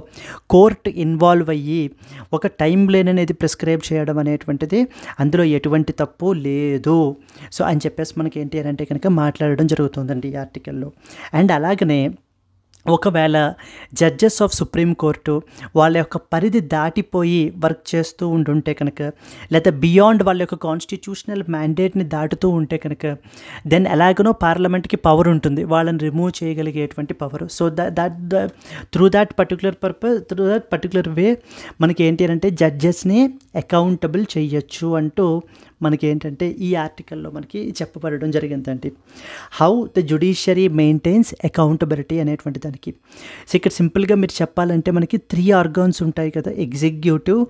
కోర్టు ఇన్వాల్వ్ అయ్యి ఒక టైం లైన్ అనేది ప్రిస్క్రైబ్ చేయడం అనేటువంటిది అందులో ఎటువంటి తప్పు లేదు. సో అని చెప్పేసి మనకి ఏంటి అని అంటే కనుక మాట్లాడడం జరుగుతుందండి ఈ ఆర్టికల్లో. అండ్ అలాగనే ఒకవేళ జడ్జెస్ ఆఫ్ సుప్రీం కోర్టు వాళ్ళ యొక్క పరిధి దాటిపోయి వర్క్ చేస్తూ ఉంటుంటే కనుక, లేదా బియాండ్ వాళ్ళ యొక్క కాన్స్టిట్యూషనల్ మ్యాండేట్ని దాటుతూ ఉంటే కనుక, దెన్ ఎలాగనో పార్లమెంట్కి పవర్ ఉంటుంది, వాళ్ళని రిమూవ్ చేయగలిగేటువంటి power. So through that particular way మనకి ఏంటి అంటే జడ్జెస్ని అకౌంటబుల్ చేయొచ్చు అంటూ మనకి ఏంటంటే ఈ ఆర్టికల్లో మనకి చెప్పబడడం జరిగిందండి. How the judiciary maintains accountability అనేటువంటి దానికి. సో ఇక్కడ సింపుల్గా మీరు చెప్పాలంటే మనకి 3 ఆర్గాన్స్ ఉంటాయి కదా, executive,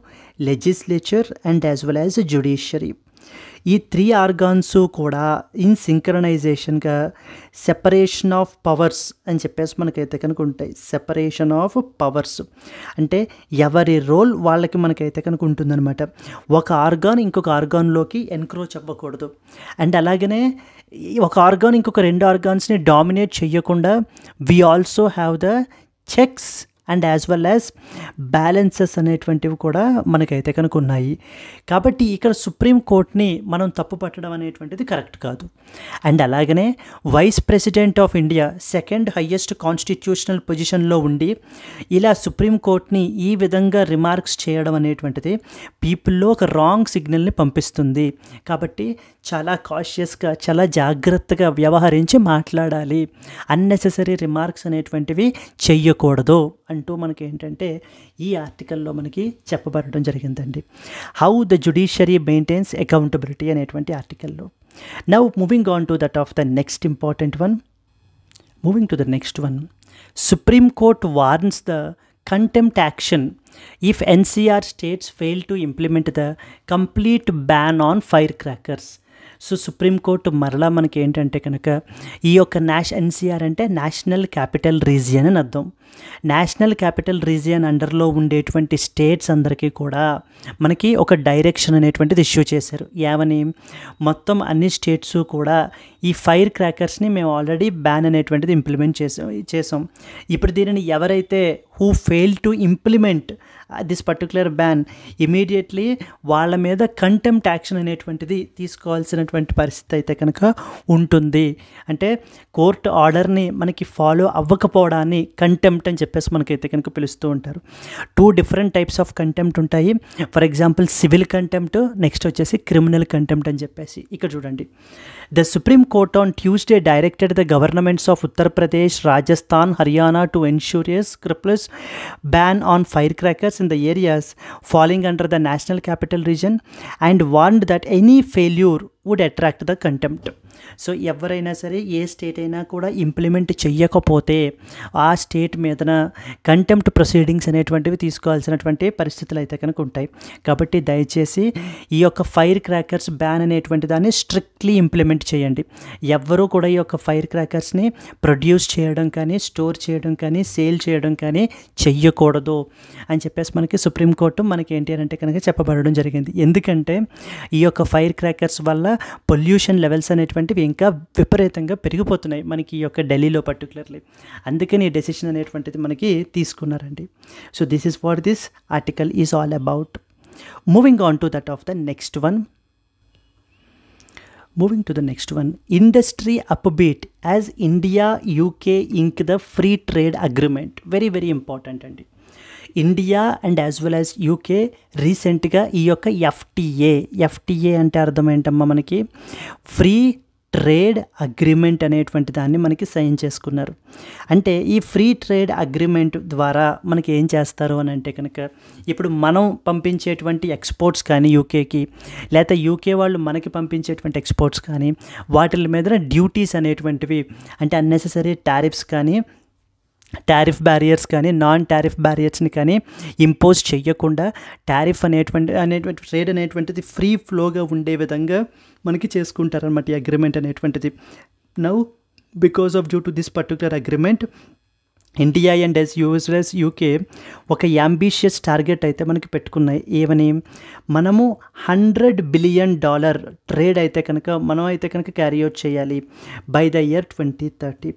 legislature and as well as judiciary. ఈ 3 ఆర్గాన్స్ కూడా ఇన్ సింక్రనైజేషన్గా సెపరేషన్ ఆఫ్ పవర్స్ అని చెప్పేసి మనకైతే కనుక ఉంటాయి. సెపరేషన్ ఆఫ్ పవర్స్ అంటే ఎవరి రోల్ వాళ్ళకి మనకైతే కనుక ఉంటుందన్నమాట. ఒక ఆర్గాన్ ఇంకొక ఆర్గాన్లోకి ఎన్క్రోచ్ అవ్వకూడదు. అండ్ అలాగనే ఒక ఆర్గాన్ ఇంకొక 2 ఆర్గాన్స్ని డామినేట్ చేయకుండా we also have the checks and as well as balances అనేటువంటివి కూడా మనకైతే కనుక ఉన్నాయి. కాబట్టి ఇక్కడ సుప్రీంకోర్టుని మనం తప్పు పట్టడం అనేటువంటిది కరెక్ట్ కాదు. అండ్ అలాగనే vice president of India second highest constitutional పొజిషన్లో ఉండి ఇలా సుప్రీంకోర్టుని ఈ విధంగా రిమార్క్స్ చేయడం అనేటువంటిది పీపుల్లో ఒక రాంగ్ సిగ్నల్ని పంపిస్తుంది. కాబట్టి చాలా కాషియస్గా, చాలా జాగ్రత్తగా వ్యవహరించి మాట్లాడాలి. అన్నెసెసరీ రిమార్క్స్ అనేటువంటివి చెయ్యకూడదు అంటూ మనకి ఏంటంటే ఈ ఆర్టికల్లో మనకి చెప్పబడడం జరిగిందండి. How the judiciary maintains accountability అనేటువంటి ఆర్టికల్లో. Now moving on to that of the next important one. Moving to the next one. Supreme court warns the contempt action if NCR states fail to implement the complete ban on firecrackers. So supreme court మరలా మనకి ఏంటంటే కనుక ఈ యొక్క NCR అంటే national capital region అని అర్థం. National capital region అండర్లో ఉండేటువంటి స్టేట్స్ అందరికీ కూడా మనకి ఒక డైరెక్షన్ అనేటువంటిది ఇష్యూ చేశారు. ఏమని, మొత్తం అన్ని స్టేట్స్ కూడా ఈ ఫైర్ క్రాకర్స్ని మేము ఆల్రెడీ బ్యాన్ అనేటువంటిది ఇంప్లిమెంట్ చేసాం. ఇప్పుడు దీనిని ఎవరైతే who fail to implement this particular ban, immediately వాళ్ళ మీద కంటెంప్ట్ యాక్షన్ అనేటువంటిది తీసుకోవాల్సినటువంటి పరిస్థితి అయితే కనుక ఉంటుంది. అంటే కోర్టు ఆర్డర్ని మనకి ఫాలో అవ్వకపోవడాన్ని కంటెంప్ట్ అని చెప్పేసి మనకైతే కనుక పిలుస్తూ ఉంటారు. 2 డిఫరెంట్ టైప్స్ ఆఫ్ కంటెంప్ట్ ఉంటాయి. For example civil contempt, next వచ్చేసి క్రిమినల్ కంటెంప్ట్ అని చెప్పేసి. ఇక్కడ చూడండి, the supreme court on Tuesday directed the governments of Uttar Pradesh, Rajasthan, Haryana to ensure a scrupulous ban on firecrackers in the areas falling under the National Capital Region and warned that any failure would attract the contempt. So ఎవరైనా సరే ఏ state అయినా కూడా implement చెయ్యకపోతే ఆ state మీదన contempt proceedings అనేటువంటివి తీసుకోవాల్సినటువంటి పరిస్థితులు అయితే కనుక ఉంటాయి. కాబట్టి దయచేసి ఈ యొక్క ఫైర్ క్రాకర్స్ బ్యాన్ అనేటువంటి దాన్ని స్ట్రిక్ట్లీ ఇంప్లిమెంట్ చేయండి. ఎవ్వరూ కూడా ఈ యొక్క ఫైర్ క్రాకర్స్ని ప్రొడ్యూస్ చేయడం కానీ, స్టోర్ చేయడం కానీ, సేల్ చేయడం కానీ చెయ్యకూడదు అని చెప్పేసి మనకి సుప్రీంకోర్టు మనకి ఏంటి అంటే కనుక చెప్పబడడం జరిగింది. ఎందుకంటే ఈ యొక్క ఫైర్ క్రాకర్స్ వల్ల పొల్యూషన్ లెవెల్స్ అనేటువంటివి ఇంకా విపరీతంగా పెరిగిపోతున్నాయి మనకి ఈ యొక్క ఢిల్లీలో పర్టికులర్లీ. అందుకని ఈ డెసిషన్ అనేటువంటిది మనకి తీసుకున్నారండి. So this is what this article is all about. Moving on to that of the next one. Moving to the next one, industry upbeat as India UK ink the free trade agreement. Very very important అండి. India and as well as UK రీసెంట్గా ఈ యొక్క FTA అంటే అర్థం ఏంటమ్మా, మనకి free trade agreement అనేటువంటి దాన్ని మనకి సైన్ చేసుకున్నారు. అంటే ఈ ఫ్రీ ట్రేడ్ అగ్రిమెంట్ ద్వారా మనకి ఏం చేస్తారు అని అంటే కనుక, ఇప్పుడు మనం పంపించేటువంటి ఎక్స్పోర్ట్స్ కానీ యూకేకి, లేకపోతే యూకే వాళ్ళు మనకి పంపించేటువంటి ఎక్స్పోర్ట్స్ కానీ, వాటి మీద డ్యూటీస్ అనేటువంటివి అంటే అన్నెసెసరీ టారిఫ్స్ కానీ, టారిఫ్ బ్యారియర్స్ కానీ, నాన్ టారిఫ్ బ్యారియర్స్ని కానీ ఇంపోజ్ చేయకుండా టారిఫ్ అనేటువంటి ట్రేడ్ అనేటువంటిది ఫ్రీ ఫ్లోగా ఉండే విధంగా మనకి చేసుకుంటారనమాట ఈ అగ్రిమెంట్ అనేటువంటిది. Now because of due to this particular agreement, India and US UK ఒక యాంబిషియస్ టార్గెట్ అయితే మనకి పెట్టుకున్నాయి. ఏమని, మనము $100 బిలియన్ ట్రేడ్ అయితే కనుక మనం అయితే కనుక క్యారీ అవుట్ చేయాలి బై ద ఇయర్ 2030.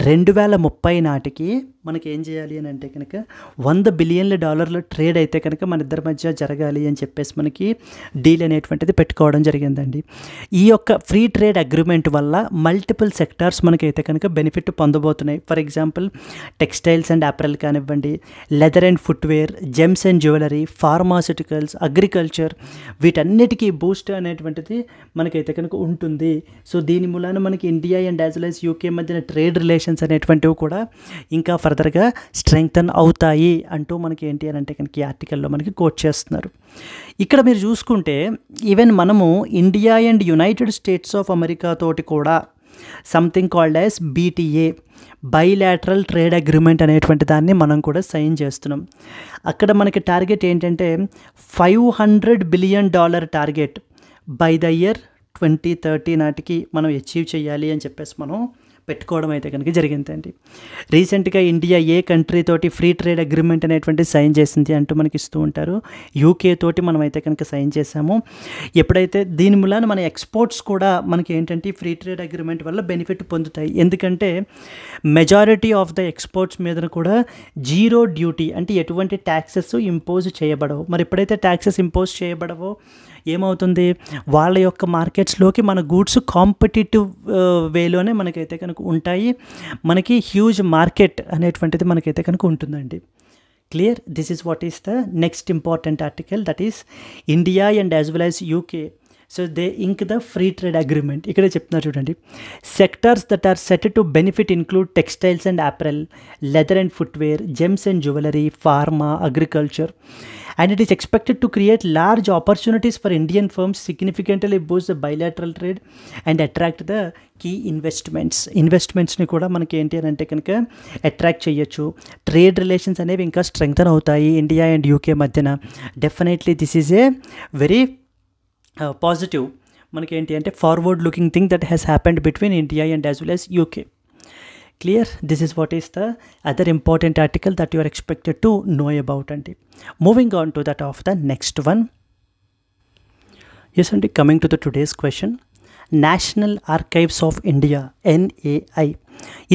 2030 నాటికి మనకి ఏం చేయాలి అని అంటే కనుక $100 బిలియన్ ట్రేడ్ అయితే కనుక మన ఇద్దరి మధ్య జరగాలి అని చెప్పేసి మనకి డీల్ అనేటువంటిది పెట్టుకోవడం జరిగిందండి. ఈ యొక్క ఫ్రీ ట్రేడ్ అగ్రిమెంట్ వల్ల మల్టిపుల్ సెక్టార్స్ మనకైతే కనుక బెనిఫిట్ పొందబోతున్నాయి. For example textiles and apparel కానివ్వండి, leather and footwear, gems and jewellery, pharmaceuticals, agriculture, వీటన్నిటికీ బూస్ట్ అనేటువంటిది మనకైతే కనుక ఉంటుంది. సో దీని మూలాన మనకి India and as well as UK మధ్యన ట్రేడ్ రిలేషన్స్ అనేటువంటివి కూడా ఇంకా ఫర్దర్గా స్ట్రెంగ్తన్ అవుతాయి అంటూ మనకి ఏంటి అని అంటే కనుక ఈ ఆర్టికల్లో మనకి కోట్ చేస్తున్నారు. ఇక్కడ మీరు చూసుకుంటే ఈవెన్ మనము India and United states of America తోటి కూడా something called as BTA, bilateral trade agreement అనేటువంటి దాన్ని మనం కూడా సైన్ చేస్తున్నాం. అక్కడ మనకి టార్గెట్ ఏంటంటే $500 billion target by the year 2030 నాటికి మనం అచీవ్ చేయాలి అని చెప్పేసి మనం పెట్టుకోవడం అయితే కనుక జరిగిందండి. రీసెంట్గా ఇండియా ఏ కంట్రీ తోటి ఫ్రీ ట్రేడ్ అగ్రిమెంట్ అనేటువంటి సైన్ చేసింది అంటూ మనకి ఇస్తూ ఉంటారు. యూకే తోటి మనం అయితే కనుక సైన్ చేసాము. ఎప్పుడైతే దీని మూలాన మన ఎక్స్పోర్ట్స్ కూడా మనకి ఏంటంటే ఫ్రీ ట్రేడ్ అగ్రిమెంట్ వల్ల బెనిఫిట్ పొందుతాయి. ఎందుకంటే మెజారిటీ ఆఫ్ ద ఎక్స్పోర్ట్స్ మీద కూడా జీరో డ్యూటీ, అంటే ఎటువంటి ట్యాక్సెస్ ఇంపోజ్ చేయబడవు. మరి ఎప్పుడైతే ట్యాక్సెస్ ఇంపోజ్ చేయబడవో ఏమవుతుంది, వాళ్ళ యొక్క మార్కెట్స్లోకి మన గూడ్స్ కాంపిటేటివ్ వేలోనే మనకైతే కనుక ఉంటాయి. మనకి హ్యూజ్ మార్కెట్ అనేటువంటిది మనకైతే కనుక ఉంటుందండి. Clear? This is what is the next important article, that is India and as well as UK. So they ink the free trade agreement. ఇక్కడే చెప్తున్నారు చూడండి, sectors that are set to benefit include textiles and apparel, leather and footwear, gems and jewellery, pharma, agriculture. And it is expected to create large opportunities for Indian firms, significantly boost the bilateral trade and attract the key investments. ఇన్వెస్ట్మెంట్స్ని కూడా మనకి ఏంటి అని అంటే కనుక attract చేయొచ్చు. Trade relations అనేవి ఇంకా strengthen అవుతాయి ఇండియా అండ్ యూకే మధ్యన. Definitely this is a very positive మనకి ఏంటి అంటే forward looking thing that has happened between India and as well as UK. Clear? This is what is the other important article that you are expected to know about. And moving on to that of the next one. Yes, and coming to the today's question, National Archives of India (NAI)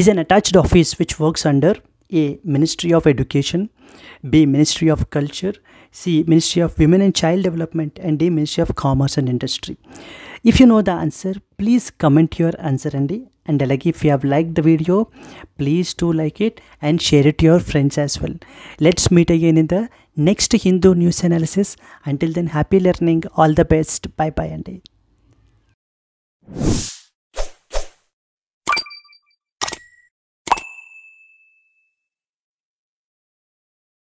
is an attached office which works under A. Ministry of Education, B. Ministry of Culture, C. Ministry of Women and Child Development, and D. Ministry of Commerce and Industry. If you know the answer, please comment your answer and like if you have liked the video, please do like it and share it to your friends as well. Let's meet again in the next Hindu news analysis. Until then, happy learning. All the best. Bye bye.